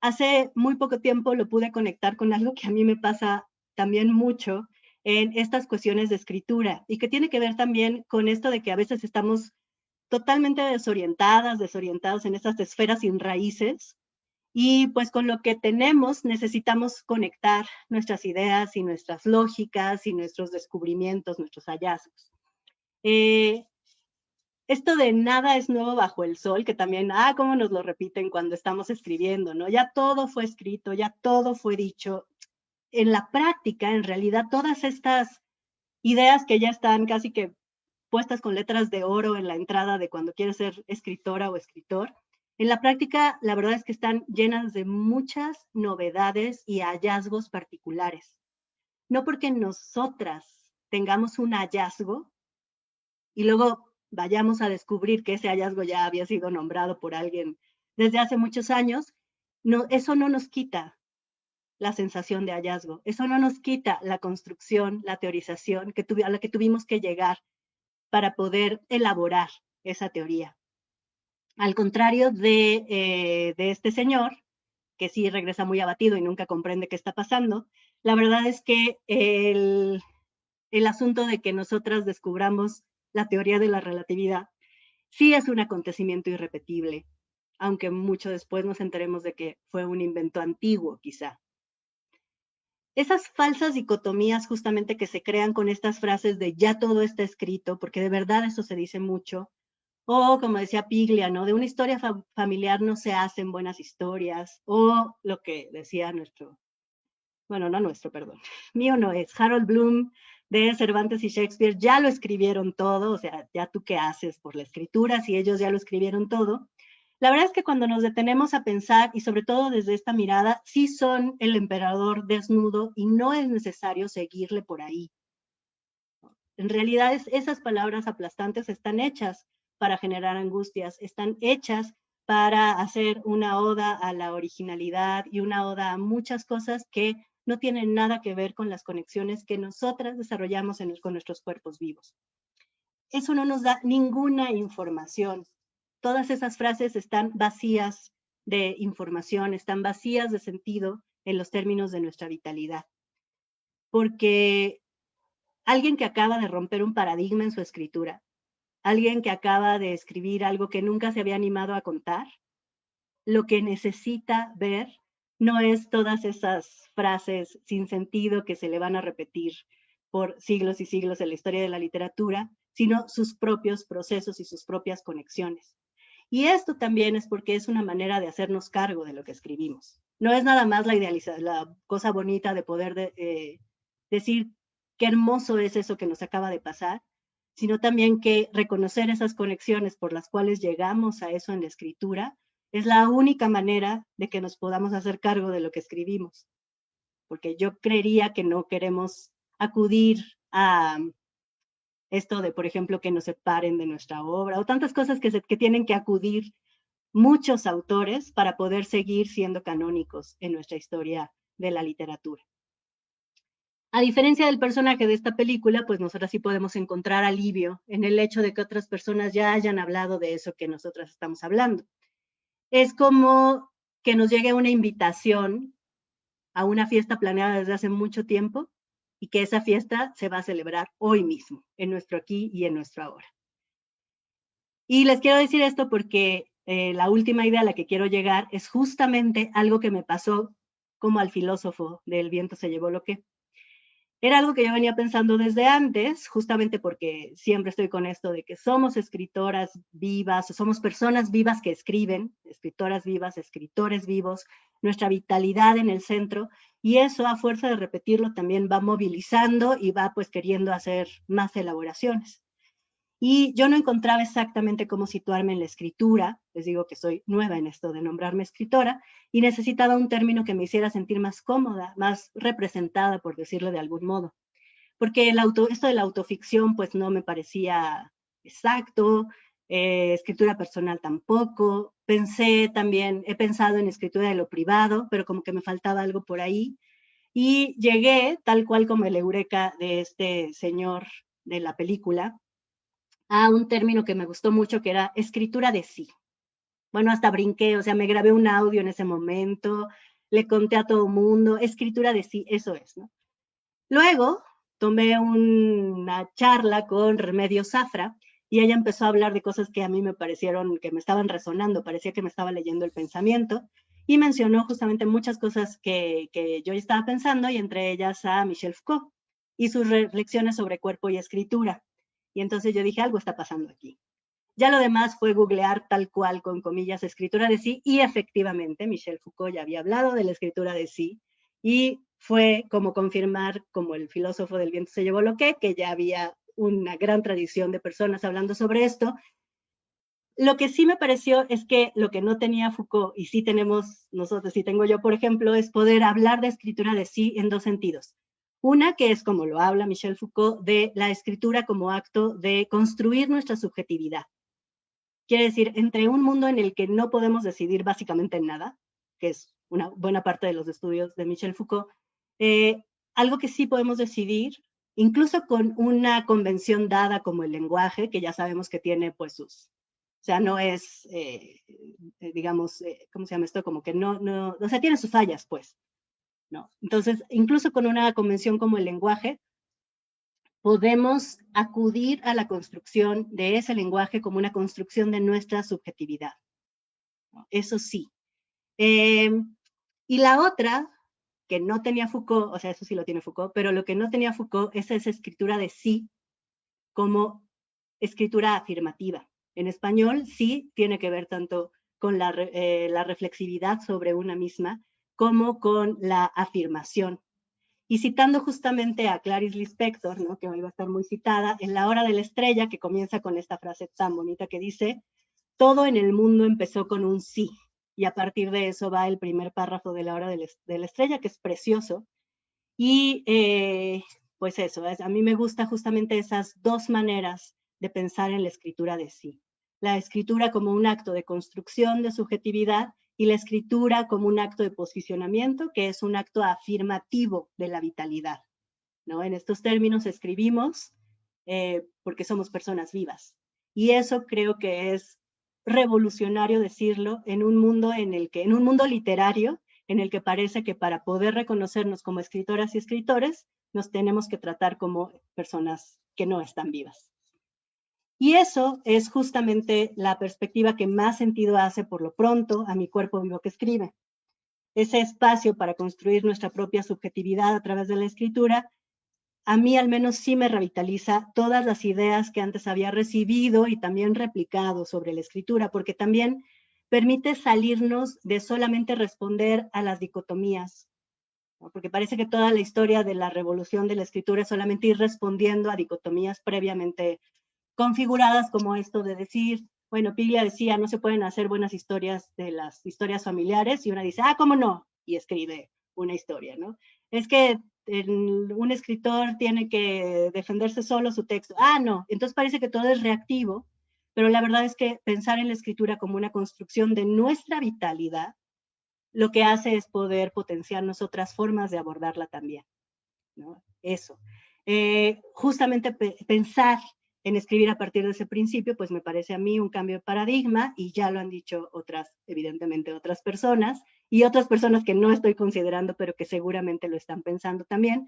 hace muy poco tiempo lo pude conectar con algo que a mí me pasa también mucho en estas cuestiones de escritura y que tiene que ver también con esto de que a veces estamos totalmente desorientados en estas esferas sin raíces y pues con lo que tenemos necesitamos conectar nuestras ideas y nuestras lógicas y nuestros descubrimientos, nuestros hallazgos. Esto de nada es nuevo bajo el sol, que también, cómo nos lo repiten cuando estamos escribiendo, ¿no? Ya todo fue escrito, ya todo fue dicho. En la práctica, en realidad, todas estas ideas que ya están casi que puestas con letras de oro en la entrada de cuando quieres ser escritora o escritor, en la práctica, la verdad es que están llenas de muchas novedades y hallazgos particulares. No porque nosotras tengamos un hallazgo y luego vayamos a descubrir que ese hallazgo ya había sido nombrado por alguien desde hace muchos años, no, eso no nos quita la sensación de hallazgo, eso no nos quita la construcción, la teorización a la que tuvimos que llegar para poder elaborar esa teoría. Al contrario de este señor, que sí regresa muy abatido y nunca comprende qué está pasando, la verdad es que el asunto de que nosotras descubramos la teoría de la relatividad sí es un acontecimiento irrepetible, aunque mucho después nos enteremos de que fue un invento antiguo, quizá. Esas falsas dicotomías justamente que se crean con estas frases de ya todo está escrito, porque de verdad eso se dice mucho, o como decía Piglia, ¿no? De una historia familiar no se hacen buenas historias, o lo que decía mío no es, Harold Bloom de Cervantes y Shakespeare, ya lo escribieron todo, o sea, ya tú qué haces por la escritura si ellos ya lo escribieron todo. La verdad es que cuando nos detenemos a pensar, y sobre todo desde esta mirada, sí son el emperador desnudo y no es necesario seguirle por ahí. En realidad esas palabras aplastantes están hechas para generar angustias, están hechas para hacer una oda a la originalidad y una oda a muchas cosas que no tienen nada que ver con las conexiones que nosotras desarrollamos con nuestros cuerpos vivos. Eso no nos da ninguna información. Todas esas frases están vacías de información, están vacías de sentido en los términos de nuestra vitalidad. Porque alguien que acaba de romper un paradigma en su escritura, alguien que acaba de escribir algo que nunca se había animado a contar, lo que necesita ver no es todas esas frases sin sentido que se le van a repetir por siglos y siglos en la historia de la literatura, sino sus propios procesos y sus propias conexiones. Y esto también es porque es una manera de hacernos cargo de lo que escribimos. No es nada más la cosa bonita de poder decir qué hermoso es eso que nos acaba de pasar, sino también que reconocer esas conexiones por las cuales llegamos a eso en la escritura es la única manera de que nos podamos hacer cargo de lo que escribimos. Porque yo creería que no queremos acudir a esto de, por ejemplo, que nos separen de nuestra obra o tantas cosas que tienen que acudir muchos autores para poder seguir siendo canónicos en nuestra historia de la literatura. A diferencia del personaje de esta película, pues nosotras sí podemos encontrar alivio en el hecho de que otras personas ya hayan hablado de eso que nosotras estamos hablando. Es como que nos llegue una invitación a una fiesta planeada desde hace mucho tiempo y que esa fiesta se va a celebrar hoy mismo, en nuestro aquí y en nuestro ahora. Y les quiero decir esto porque la última idea a la que quiero llegar es justamente algo que me pasó como al filósofo del viento se llevó lo que. Era algo que yo venía pensando desde antes, justamente porque siempre estoy con esto de que somos escritoras vivas, somos personas vivas que escriben, escritoras vivas, escritores vivos, nuestra vitalidad en el centro, y eso a fuerza de repetirlo también va movilizando y va pues queriendo hacer más elaboraciones. Y yo no encontraba exactamente cómo situarme en la escritura, les digo que soy nueva en esto de nombrarme escritora, y necesitaba un término que me hiciera sentir más cómoda, más representada, por decirlo de algún modo. Porque esto de la autoficción pues no me parecía exacto, escritura personal tampoco, he pensado en escritura de lo privado, pero como que me faltaba algo por ahí, y llegué, tal cual como el eureka de este señor de la película, a un término que me gustó mucho, que era escritura de sí. Bueno, hasta brinqué, o sea, me grabé un audio en ese momento, le conté a todo el mundo, escritura de sí, eso es, ¿no? Luego tomé una charla con Remedios Zafra y ella empezó a hablar de cosas que a mí me parecieron que me estaban resonando, parecía que me estaba leyendo el pensamiento, y mencionó justamente muchas cosas que yo estaba pensando, y entre ellas a Michel Foucault y sus reflexiones sobre cuerpo y escritura. Y entonces yo dije, algo está pasando aquí. Ya lo demás fue googlear tal cual, con comillas, escritura de sí, y efectivamente Michel Foucault ya había hablado de la escritura de sí, y fue como confirmar, como el filósofo del viento se llevó lo que ya había una gran tradición de personas hablando sobre esto. Lo que sí me pareció es que lo que no tenía Foucault, y sí tenemos nosotros, sí tengo yo, por ejemplo, es poder hablar de escritura de sí en dos sentidos. Una, que es como lo habla Michel Foucault, de la escritura como acto de construir nuestra subjetividad. Quiere decir, entre un mundo en el que no podemos decidir básicamente nada, que es una buena parte de los estudios de Michel Foucault, algo que sí podemos decidir, incluso con una convención dada como el lenguaje, que ya sabemos que tiene pues sus, o sea, no es, digamos, ¿cómo se llama esto? Como que o sea, tiene sus fallas, pues, ¿no? Entonces, incluso con una convención como el lenguaje, podemos acudir a la construcción de ese lenguaje como una construcción de nuestra subjetividad. Eso sí. Y la otra, que no tenía Foucault, o sea, eso sí lo tiene Foucault, pero lo que no tenía Foucault es esa escritura de sí como escritura afirmativa. En español, sí tiene que ver tanto con la reflexividad sobre una misma como con la afirmación. Y citando justamente a Clarice Lispector, ¿no?, que hoy va a estar muy citada, en La hora de la estrella, que comienza con esta frase tan bonita que dice, todo en el mundo empezó con un sí, y a partir de eso va el primer párrafo de La hora de la estrella, que es precioso. Y pues eso, a mí me gusta justamente esas dos maneras de pensar en la escritura de sí. La escritura como un acto de construcción de subjetividad y la escritura como un acto de posicionamiento, que es un acto afirmativo de la vitalidad, ¿no? En estos términos escribimos porque somos personas vivas. Y eso creo que es revolucionario decirlo en un mundo literario, en el que parece que para poder reconocernos como escritoras y escritores, nos tenemos que tratar como personas que no están vivas. Y eso es justamente la perspectiva que más sentido hace por lo pronto a Mi cuerpo vivo que escribe. Ese espacio para construir nuestra propia subjetividad a través de la escritura, a mí al menos sí me revitaliza todas las ideas que antes había recibido y también replicado sobre la escritura, porque también permite salirnos de solamente responder a las dicotomías, ¿no? Porque parece que toda la historia de la revolución de la escritura es solamente ir respondiendo a dicotomías previamente configuradas, como esto de decir, bueno, Piglia decía, no se pueden hacer buenas historias de las historias familiares, y una dice, ¿cómo no? Y escribe una historia, ¿no? Es que un escritor tiene que defenderse solo su texto. No, entonces parece que todo es reactivo, pero la verdad es que pensar en la escritura como una construcción de nuestra vitalidad, lo que hace es poder potenciarnos otras formas de abordarla también, ¿no? Eso. Justamente pensar en escribir a partir de ese principio, pues me parece a mí un cambio de paradigma, y ya lo han dicho evidentemente otras personas, y otras personas que no estoy considerando, pero que seguramente lo están pensando también,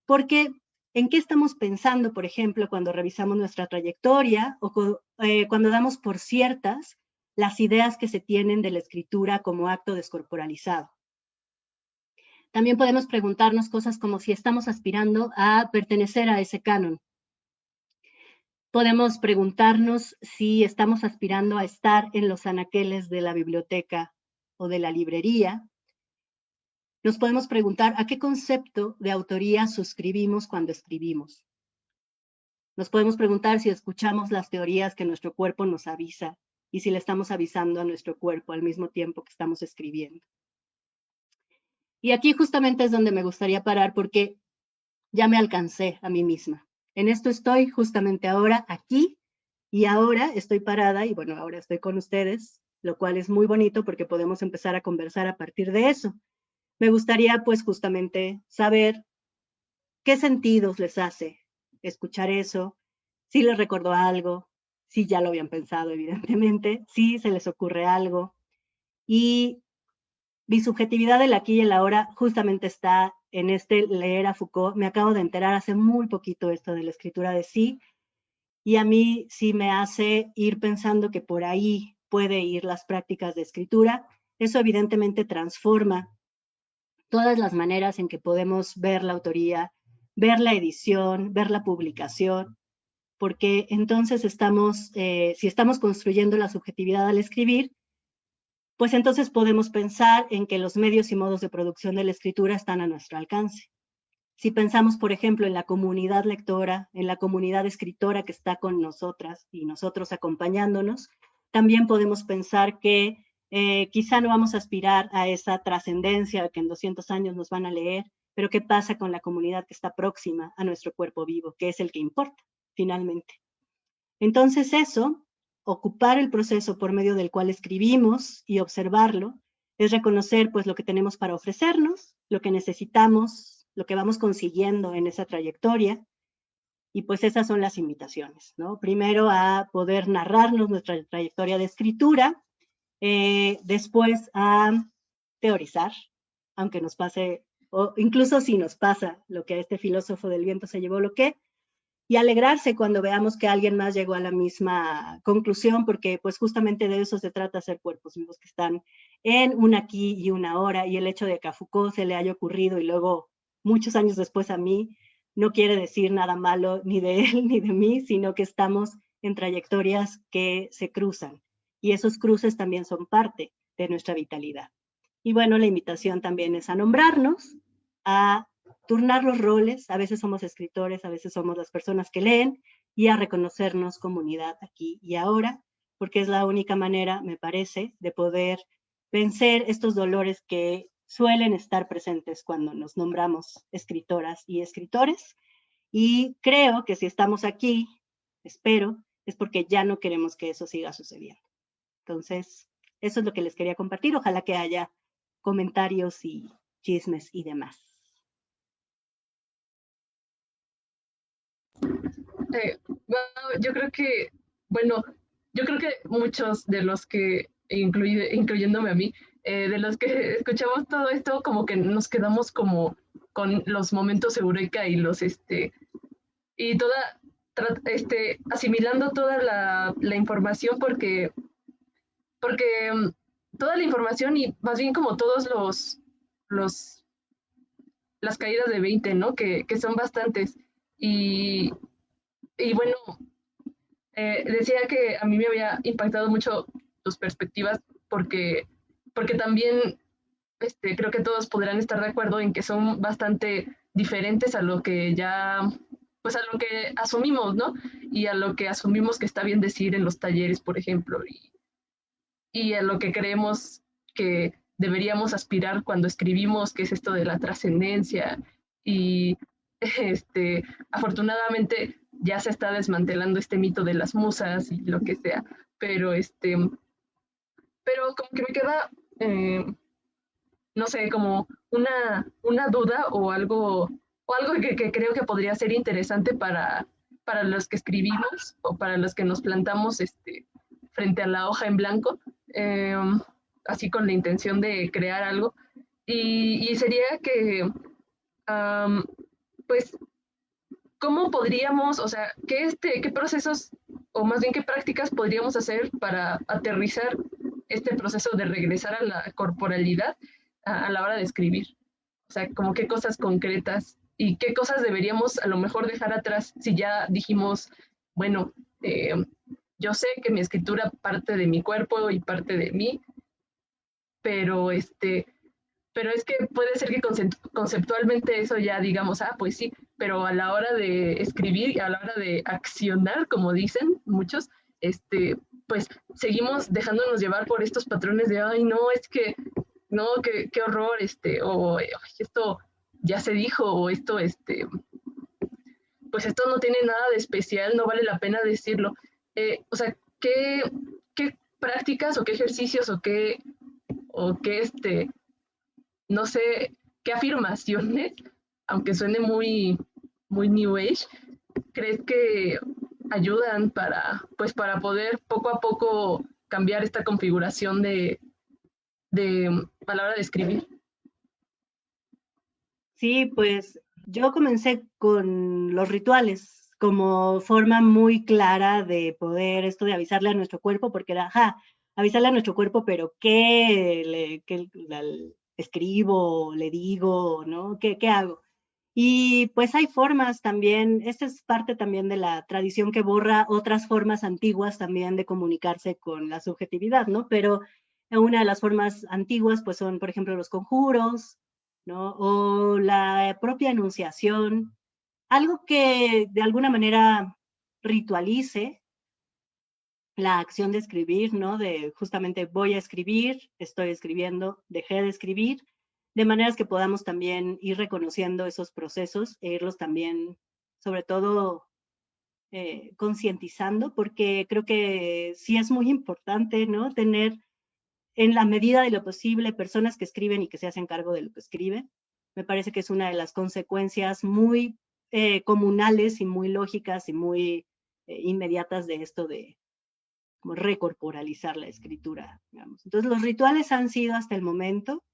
Porque, ¿en qué estamos pensando, por ejemplo, cuando revisamos nuestra trayectoria o cuando damos por ciertas las ideas que se tienen de la escritura como acto descorporalizado? También podemos preguntarnos cosas como si estamos aspirando a pertenecer a ese canon. Podemos preguntarnos si estamos aspirando a estar en los anaqueles de la biblioteca o de la librería. Nos podemos preguntar a qué concepto de autoría suscribimos cuando escribimos. Nos podemos preguntar si escuchamos las teorías que nuestro cuerpo nos avisa y si le estamos avisando a nuestro cuerpo al mismo tiempo que estamos escribiendo. Y aquí justamente es donde me gustaría parar porque ya me alcancé a mí misma. En esto estoy justamente ahora, aquí, y ahora estoy parada y bueno, ahora estoy con ustedes, lo cual es muy bonito porque podemos empezar a conversar a partir de eso. Me gustaría pues justamente saber qué sentidos les hace escuchar eso, si les recordó algo, si ya lo habían pensado evidentemente, si se les ocurre algo. Y mi subjetividad del aquí y el ahora justamente está en este leer a Foucault. Me acabo de enterar hace muy poquito esto de la escritura de sí, y a mí sí me hace ir pensando que por ahí puede ir las prácticas de escritura. Eso evidentemente transforma todas las maneras en que podemos ver la autoría, ver la edición, ver la publicación, porque entonces estamos, si estamos construyendo la subjetividad al escribir, pues entonces podemos pensar en que los medios y modos de producción de la escritura están a nuestro alcance. Si pensamos, por ejemplo, en la comunidad lectora, en la comunidad escritora que está con nosotras y nosotros acompañándonos, también podemos pensar que quizá no vamos a aspirar a esa trascendencia que en 200 años nos van a leer, pero qué pasa con la comunidad que está próxima a nuestro cuerpo vivo, que es el que importa, finalmente. Entonces eso, ocupar el proceso por medio del cual escribimos y observarlo, es reconocer pues lo que tenemos para ofrecernos, lo que necesitamos, lo que vamos consiguiendo en esa trayectoria, y pues esas son las invitaciones, ¿no? Primero a poder narrarnos nuestra trayectoria de escritura, después a teorizar, aunque nos pase, o incluso si nos pasa lo que a este filósofo del viento se llevó lo que, y alegrarse cuando veamos que alguien más llegó a la misma conclusión, porque pues justamente de eso se trata, ser cuerpos vivos que están en un aquí y una ahora, y el hecho de que a Foucault se le haya ocurrido y luego muchos años después a mí, no quiere decir nada malo ni de él ni de mí, sino que estamos en trayectorias que se cruzan, y esos cruces también son parte de nuestra vitalidad. Y bueno, la invitación también es a nombrarnos, a turnar los roles, a veces somos escritores, a veces somos las personas que leen, y a reconocernos comunidad aquí y ahora, porque es la única manera, me parece, de poder vencer estos dolores que suelen estar presentes cuando nos nombramos escritoras y escritores. Y creo que si estamos aquí, espero, es porque ya no queremos que eso siga sucediendo. Entonces, eso es lo que les quería compartir. Ojalá que haya comentarios y chismes y demás. Yo creo que, bueno, yo creo que muchos de los que, incluyéndome a mí, de los que escuchamos todo esto, como que nos quedamos como con los momentos eureka y los, y toda, asimilando toda la información porque toda la información y más bien como todos los las caídas de 20, ¿no? Que son bastantes. Y, y bueno, decía que a mí me había impactado mucho tus perspectivas porque también creo que todos podrán estar de acuerdo en que son bastante diferentes a lo que ya, pues a lo que asumimos, ¿no? Y a lo que asumimos que está bien decir en los talleres, por ejemplo, y a lo que creemos que deberíamos aspirar cuando escribimos, que es esto de la trascendencia. Y afortunadamente ya se está desmantelando este mito de las musas y lo que sea, pero pero como que me queda, no sé, como una duda o algo que creo que podría ser interesante para los que escribimos o para los que nos plantamos frente a la hoja en blanco, eh, así con la intención de crear algo. Y sería que pues, ¿cómo podríamos, o sea, qué procesos, o más bien qué prácticas podríamos hacer para aterrizar este proceso de regresar a la corporalidad a la hora de escribir? O sea, como qué cosas concretas y qué cosas deberíamos a lo mejor dejar atrás si ya dijimos, bueno, yo sé que mi escritura parte de mi cuerpo y parte de mí, pero pero es que puede ser que conceptualmente eso ya digamos, pues sí, pero a la hora de escribir y a la hora de accionar, como dicen muchos, pues seguimos dejándonos llevar por estos patrones de, ay, no, es que, no, qué horror, o esto ya se dijo, o esto, pues esto no tiene nada de especial, no vale la pena decirlo. O sea, ¿qué prácticas o qué ejercicios o qué, no sé, qué afirmaciones, aunque suene muy New Age, crees que ayudan pues para poder poco a poco cambiar esta configuración de palabra de escribir? Sí, pues yo comencé con los rituales como forma muy clara de poder esto de avisarle a nuestro cuerpo, porque era, avisarle a nuestro cuerpo, pero ¿qué escribo, le digo, ¿no? ¿Qué hago? Y pues hay formas también, esta es parte también de la tradición que borra otras formas antiguas también de comunicarse con la subjetividad, ¿no? Pero una de las formas antiguas pues son, por ejemplo, los conjuros, ¿no? O la propia enunciación, algo que de alguna manera ritualice la acción de escribir, ¿no? De justamente voy a escribir, estoy escribiendo, dejé de escribir, de maneras que podamos también ir reconociendo esos procesos e irlos también, sobre todo, concientizando, porque creo que sí es muy importante, ¿no? Tener, en la medida de lo posible, personas que escriben y que se hacen cargo de lo que escriben. Me parece que es una de las consecuencias muy comunales y muy lógicas y muy inmediatas de esto de como recorporalizar la escritura, digamos. Entonces, los rituales han sido hasta el momento,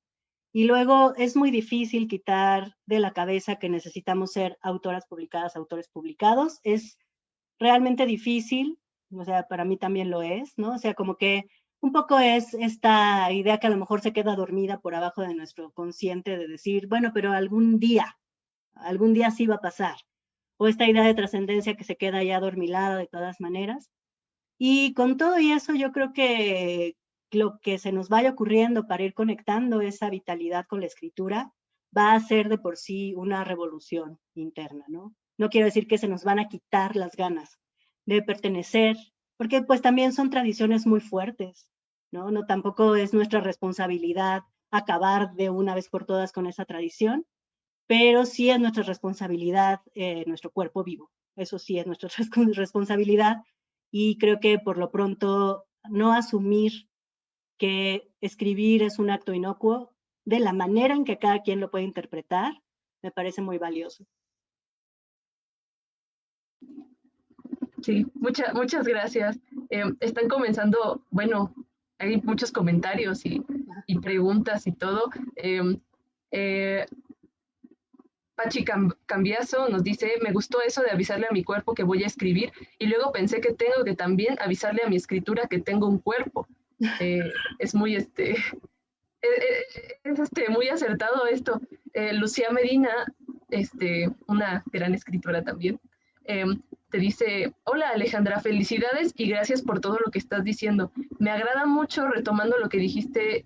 y luego es muy difícil quitar de la cabeza que necesitamos ser autoras publicadas, autores publicados. Es realmente difícil, o sea, para mí también lo es, ¿no? O sea, como que un poco es esta idea que a lo mejor se queda dormida por abajo de nuestro consciente de decir, bueno, pero algún día sí va a pasar. O esta idea de trascendencia que se queda ya dormilada de todas maneras. Y con todo y eso, yo creo que lo que se nos vaya ocurriendo para ir conectando esa vitalidad con la escritura va a ser de por sí una revolución interna, ¿no? No quiero decir que se nos van a quitar las ganas de pertenecer, porque pues también son tradiciones muy fuertes, ¿no? No tampoco es nuestra responsabilidad acabar de una vez por todas con esa tradición, pero sí es nuestra responsabilidad nuestro cuerpo vivo. Eso sí es nuestra responsabilidad, y creo que por lo pronto no asumir que escribir es un acto inocuo de la manera en que cada quien lo puede interpretar, me parece muy valioso. Sí, muchas gracias. Están comenzando, bueno, hay muchos comentarios y preguntas y todo. Pachi Cambiaso nos dice, me gustó eso de avisarle a mi cuerpo que voy a escribir y luego pensé que tengo que también avisarle a mi escritura que tengo un cuerpo. Es muy, es muy acertado esto. Lucía Medina, una gran escritora también, te dice, hola Alejandra, felicidades y gracias por todo lo que estás diciendo. Me agrada mucho retomando lo que dijiste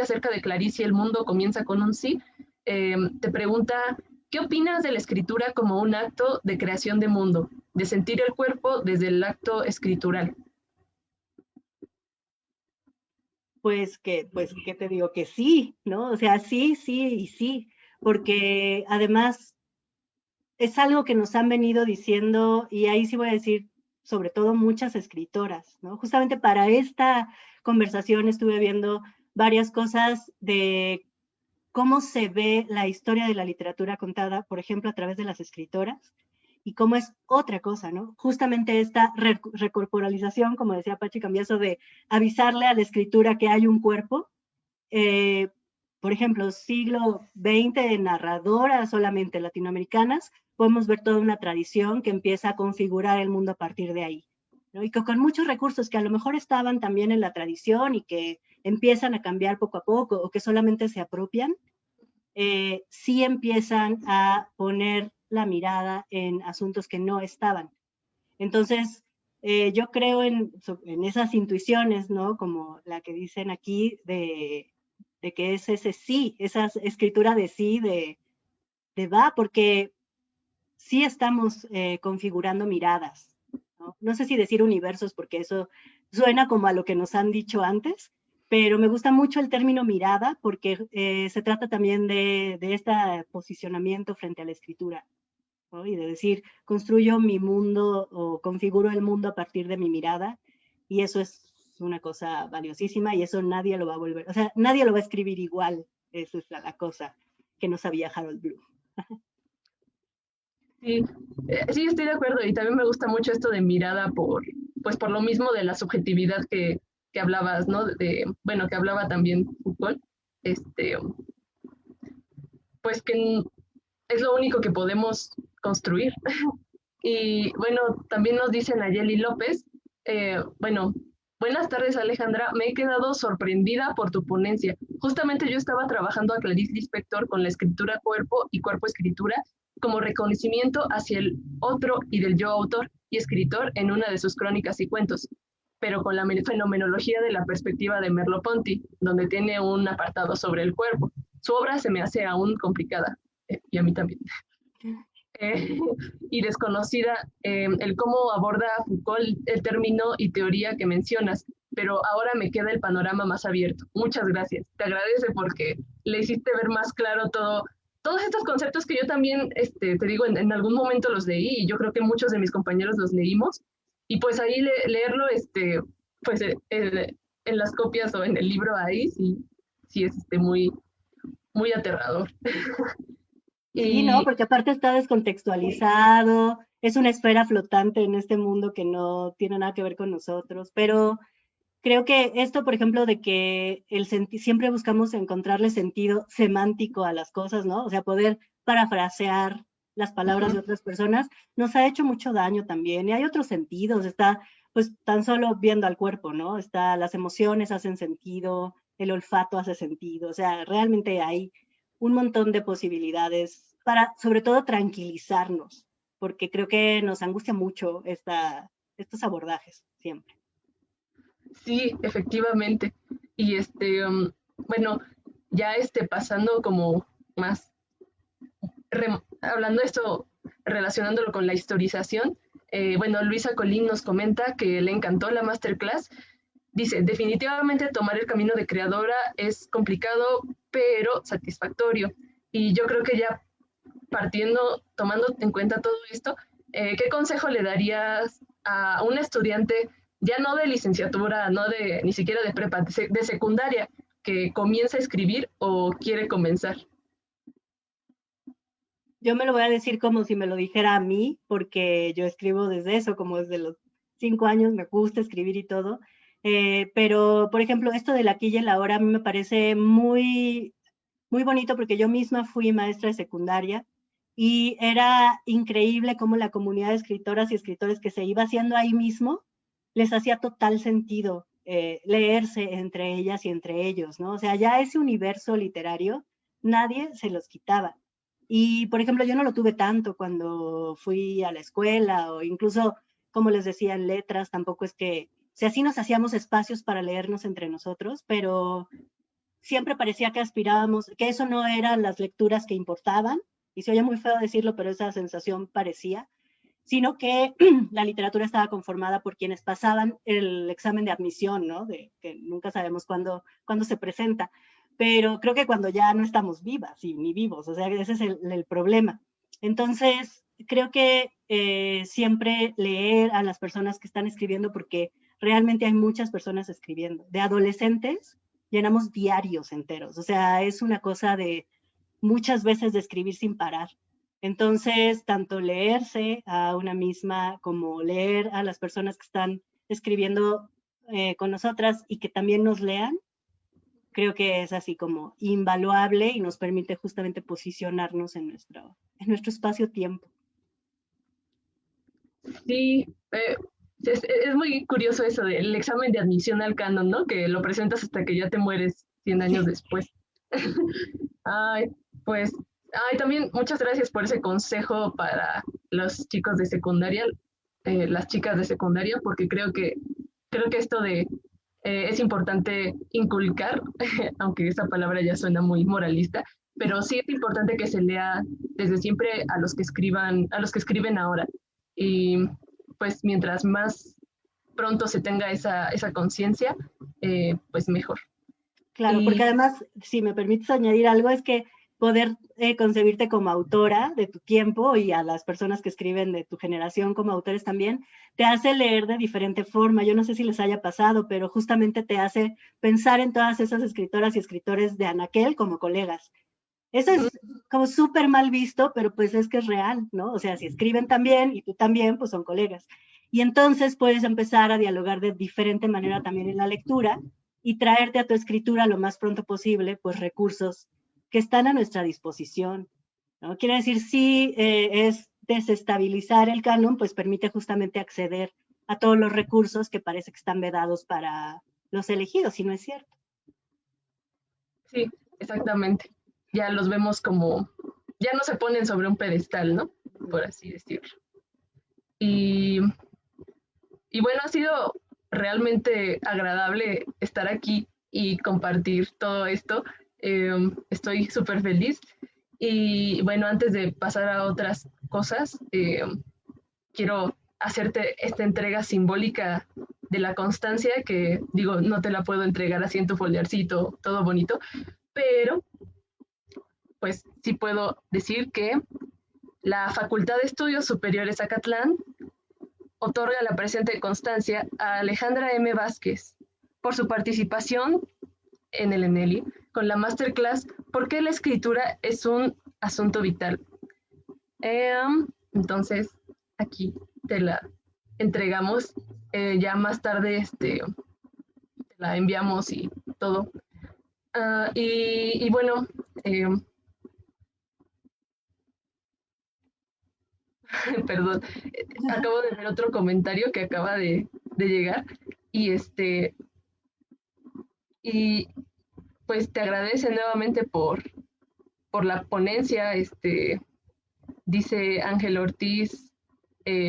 acerca de Clarice, el mundo comienza con un sí. Te pregunta, ¿qué opinas de la escritura como un acto de creación de mundo, de sentir el cuerpo desde el acto escritural? Pues, ¿qué te digo? Que sí, ¿no? O sea, sí y sí, porque además es algo que nos han venido diciendo, y ahí sí voy a decir, sobre todo muchas escritoras, ¿no? Justamente para esta conversación estuve viendo varias cosas de cómo se ve la historia de la literatura contada, por ejemplo, a través de las escritoras, y cómo es otra cosa, ¿no? Justamente esta recorporalización, como decía Pachi Cambiaso, de avisarle a la escritura que hay un cuerpo, por ejemplo, siglo XX de narradoras solamente latinoamericanas, podemos ver toda una tradición que empieza a configurar el mundo a partir de ahí, ¿no? Y que con muchos recursos que a lo mejor estaban también en la tradición y que empiezan a cambiar poco a poco o que solamente se apropian, sí empiezan a poner la mirada en asuntos que no estaban. Entonces, yo creo en esas intuiciones, ¿no? Como la que dicen aquí de que es ese sí, esa escritura de sí, de va, porque sí estamos configurando miradas, ¿no? No sé si decir universos, porque eso suena como a lo que nos han dicho antes, pero me gusta mucho el término mirada, porque se trata también de este posicionamiento frente a la escritura, ¿no? Y de decir, construyo mi mundo o configuro el mundo a partir de mi mirada, y eso es una cosa valiosísima, y eso nadie lo va a volver, o sea, nadie lo va a escribir igual, esa es la cosa que no sabía Harold Bloom. Sí, sí, estoy de acuerdo y también me gusta mucho esto de mirada pues por lo mismo de la subjetividad que hablabas, ¿no? Bueno, que hablaba también Foucault, este, pues que es lo único que podemos construir. Y bueno, también nos dice Nayeli López, bueno, buenas tardes Alejandra, me he quedado sorprendida por tu ponencia. Justamente yo estaba trabajando a Clarice Lispector con la escritura cuerpo y cuerpo escritura como reconocimiento hacia el otro y del yo autor y escritor en una de sus crónicas y cuentos, pero con la fenomenología de la perspectiva de Merleau-Ponty, donde tiene un apartado sobre el cuerpo. Su obra se me hace aún complicada, y a mí también. Y desconocida el cómo aborda Foucault el término y teoría que mencionas, pero ahora me queda el panorama más abierto. Muchas gracias. Te agradece porque le hiciste ver más claro todos estos conceptos que yo también, te digo, en algún momento los leí y yo creo que muchos de mis compañeros los leímos y pues ahí leerlo, pues en las copias o en el libro ahí, sí es muy, muy aterrador. Sí, ¿no? Y Porque aparte está descontextualizado, es una esfera flotante en este mundo que no tiene nada que ver con nosotros, pero creo que esto, por ejemplo, de que siempre buscamos encontrarle sentido semántico a las cosas, ¿no? O sea, poder parafrasear las palabras de otras personas, nos ha hecho mucho daño también. Y hay otros sentidos, está pues tan solo viendo al cuerpo, ¿no? Está las emociones hacen sentido, el olfato hace sentido, o sea, realmente hay un montón de posibilidades para, sobre todo, tranquilizarnos, porque creo que nos angustia mucho estos abordajes siempre. sí, efectivamente. Y bueno, ya pasando como más, hablando esto, relacionándolo con la historización, bueno, Luisa Colín nos comenta que le encantó la masterclass. Dice, definitivamente tomar el camino de creadora es complicado, pero satisfactorio. Y yo creo que ya tomando en cuenta todo esto, ¿qué consejo le darías a un estudiante, ya no de licenciatura, ni siquiera de prepa, de secundaria, que comienza a escribir o quiere comenzar? Yo me lo voy a decir como si me lo dijera a mí, porque yo escribo desde eso, como desde los 5 años me gusta escribir y todo. Pero, por ejemplo, esto del aquí y el ahora a mí me parece muy, muy bonito porque yo misma fui maestra de secundaria y era increíble cómo la comunidad de escritoras y escritores que se iba haciendo ahí mismo les hacía total sentido leerse entre ellas y entre ellos, ¿no? O sea, ya ese universo literario nadie se los quitaba. Y, por ejemplo, yo no lo tuve tanto cuando fui a la escuela o incluso, como les decía, en letras, tampoco es que, o sea, sí nos hacíamos espacios para leernos entre nosotros, pero siempre parecía que aspirábamos, que eso no eran las lecturas que importaban, y se oye muy feo decirlo, pero esa sensación parecía, sino que la literatura estaba conformada por quienes pasaban el examen de admisión, ¿no? Que nunca sabemos cuándo se presenta, pero creo que cuando ya no estamos vivas y ni vivos, o sea, ese es el problema. Entonces, creo que siempre leer a las personas que están escribiendo, porque realmente hay muchas personas escribiendo. De adolescentes, llenamos diarios enteros, o sea, es una cosa de muchas veces de escribir sin parar. Entonces, tanto leerse a una misma como leer a las personas que están escribiendo con nosotras y que también nos lean, creo que es así como invaluable y nos permite justamente posicionarnos en nuestro espacio-tiempo. Sí, es muy curioso eso del examen de admisión al canon, ¿no? Que lo presentas hasta que ya te mueres 100 años después. Ay, pues, también muchas gracias por ese consejo para los chicos de secundaria, las chicas de secundaria, porque creo que esto de es importante inculcar, aunque esa palabra ya suena muy moralista, pero sí es importante que se lea desde siempre a los que escriben ahora. Y pues mientras más pronto se tenga esa conciencia, pues mejor. Claro, porque Y además, si me permites añadir algo, es que poder concebirte como autora de tu tiempo y a las personas que escriben de tu generación como autores también, te hace leer de diferente forma. Yo no sé si les haya pasado, pero justamente te hace pensar en todas esas escritoras y escritores de anaquel como colegas. Eso es como súper mal visto, pero pues es que es real, ¿no? O sea, si escriben también y tú también, pues son colegas. Y entonces puedes empezar a dialogar de diferente manera también en la lectura y traerte a tu escritura lo más pronto posible, pues recursos que están a nuestra disposición, ¿no? Quiere decir, sí, es desestabilizar el canon, pues permite justamente acceder a todos los recursos que parece que están vedados para los elegidos, si no es cierto. sí, exactamente. Ya los vemos como, ya no se ponen sobre un pedestal, ¿no? Por así decirlo. Y, y bueno, ha sido realmente agradable estar aquí y compartir todo esto. Estoy súper feliz. Y bueno, antes de pasar a otras cosas, quiero hacerte esta entrega simbólica de la constancia, que digo, no te la puedo entregar así en tu foldercito, todo bonito, pero pues sí puedo decir que la Facultad de Estudios Superiores Acatlán otorga la presente constancia a Alejandra M. Vázquez por su participación en el ENELI con la masterclass ¿Por qué la escritura es un asunto vital? Entonces, aquí te la entregamos. Ya más tarde te la enviamos y todo. Y bueno, perdón, acabo de ver otro comentario que acaba de llegar y y pues te agradece nuevamente por la ponencia. Dice Ángel Ortiz,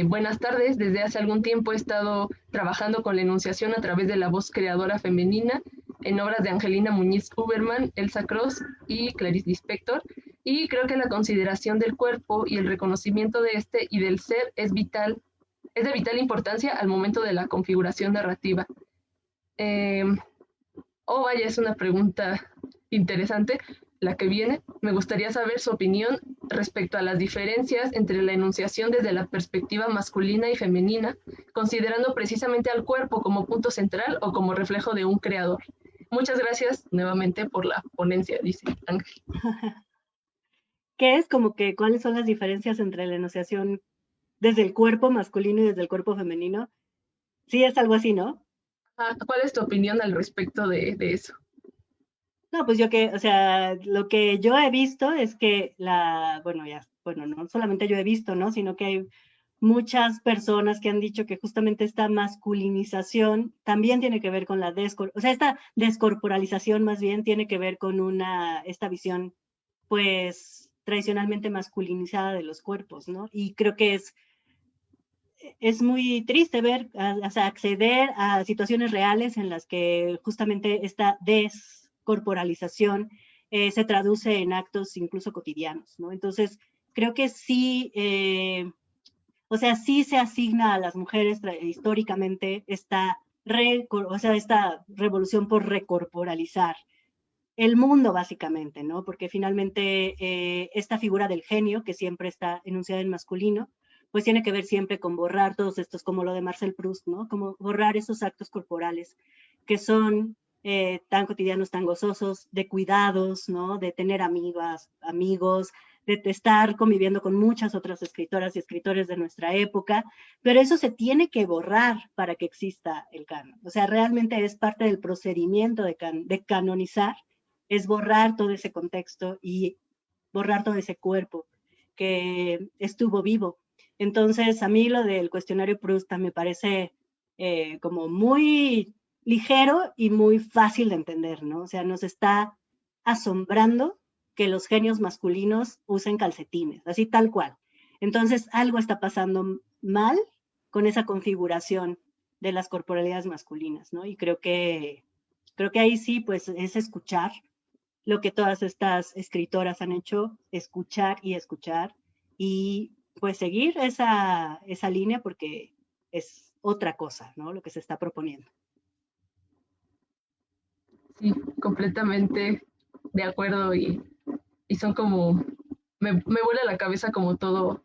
buenas tardes, desde hace algún tiempo he estado trabajando con la enunciación a través de la voz creadora femenina en obras de Angelina Muñiz Huberman, Elsa Cross y Clarice Lispector, y creo que la consideración del cuerpo y el reconocimiento de este y del ser es de vital importancia al momento de la configuración narrativa. Vaya, es una pregunta interesante la que viene. Me gustaría saber su opinión respecto a las diferencias entre la enunciación desde la perspectiva masculina y femenina, considerando precisamente al cuerpo como punto central o como reflejo de un creador. Muchas gracias nuevamente por la ponencia, dice Ángel. ¿Qué es como que cuáles son las diferencias entre la enunciación desde el cuerpo masculino y desde el cuerpo femenino? Sí, es algo así, ¿no? ¿Cuál es tu opinión al respecto de eso? No, pues o sea, lo que yo he visto es que no solamente yo he visto, ¿no? Sino que hay muchas personas que han dicho que justamente esta masculinización también tiene que ver con esta descorporalización más bien tiene que ver con esta visión, pues, tradicionalmente masculinizada de los cuerpos, ¿no? Y creo que es muy triste ver, o sea, acceder a situaciones reales en las que justamente esta descorporalización se traduce en actos incluso cotidianos, ¿no? Entonces, creo que sí, o sea, sí se asigna a las mujeres históricamente esta revolución por recorporalizar el mundo, básicamente, ¿no? Porque finalmente esta figura del genio, que siempre está enunciada en masculino, pues tiene que ver siempre con borrar todos estos, como lo de Marcel Proust, ¿no? Como borrar esos actos corporales que son tan cotidianos, tan gozosos, de cuidados, ¿no? De tener amigas, amigos, de estar conviviendo con muchas otras escritoras y escritores de nuestra época, pero eso se tiene que borrar para que exista el canon. O sea, realmente es parte del procedimiento de canonizar, es borrar todo ese contexto y borrar todo ese cuerpo que estuvo vivo. Entonces, a mí lo del cuestionario Proust me parece como muy ligero y muy fácil de entender, ¿no? O sea, nos está asombrando que los genios masculinos usen calcetines, así tal cual. Entonces, algo está pasando mal con esa configuración de las corporalidades masculinas, ¿no? Y creo que ahí sí, pues, es escuchar lo que todas estas escritoras han hecho, escuchar y pues seguir esa línea porque es otra cosa, ¿no? Lo que se está proponiendo. Sí, completamente de acuerdo y son como, me vuela la cabeza como todo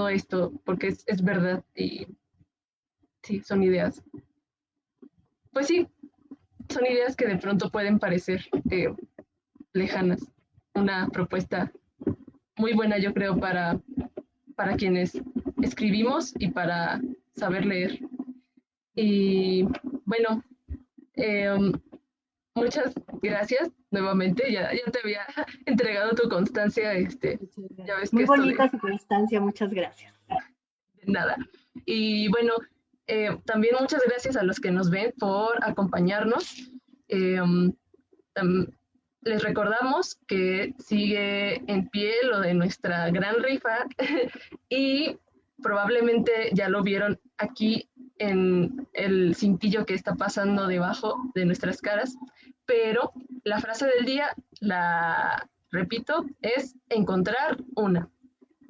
esto, porque es verdad y sí, son ideas. Pues sí, son ideas que de pronto pueden parecer lejanas. Una propuesta muy buena, yo creo, para quienes escribimos y para saber leer. Y bueno, muchas gracias nuevamente. Ya te había entregado tu constancia. Ya ves Muy que esto bonita su constancia, muchas gracias. de nada. Y bueno, también muchas gracias a los que nos ven por acompañarnos. Les recordamos que sigue en pie lo de nuestra gran rifa y probablemente ya lo vieron aquí en el cintillo que está pasando debajo de nuestras caras, pero la frase del día, la repito, es encontrar una.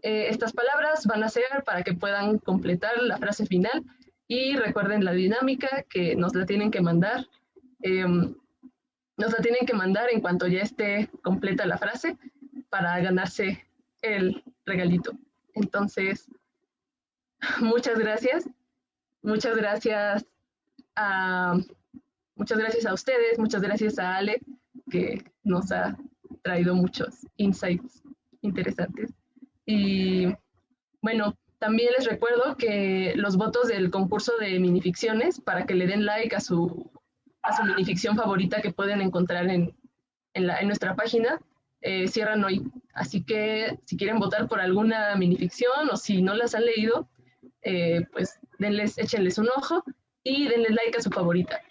Estas palabras van a ser para que puedan completar la frase final y recuerden la dinámica que nos la tienen que mandar. Nos la tienen que mandar en cuanto ya esté completa la frase para ganarse el regalito. Entonces, muchas gracias. Muchas gracias muchas gracias a ustedes, muchas gracias a Ale, que nos ha traído muchos insights interesantes. Y bueno, también les recuerdo que los votos del concurso de minificciones, para que le den like a su minificción favorita que pueden encontrar en nuestra página, cierran hoy. Así que si quieren votar por alguna minificción o si no las han leído, pues échenles un ojo y denle like a su favorita.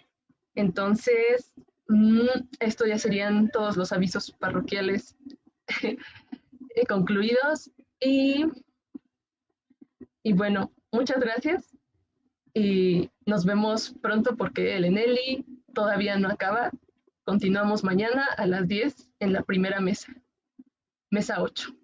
Entonces, esto ya serían todos los avisos parroquiales concluidos. Y bueno, muchas gracias y nos vemos pronto porque el Eneli todavía no acaba. Continuamos mañana a las 10 en la primera mesa 8.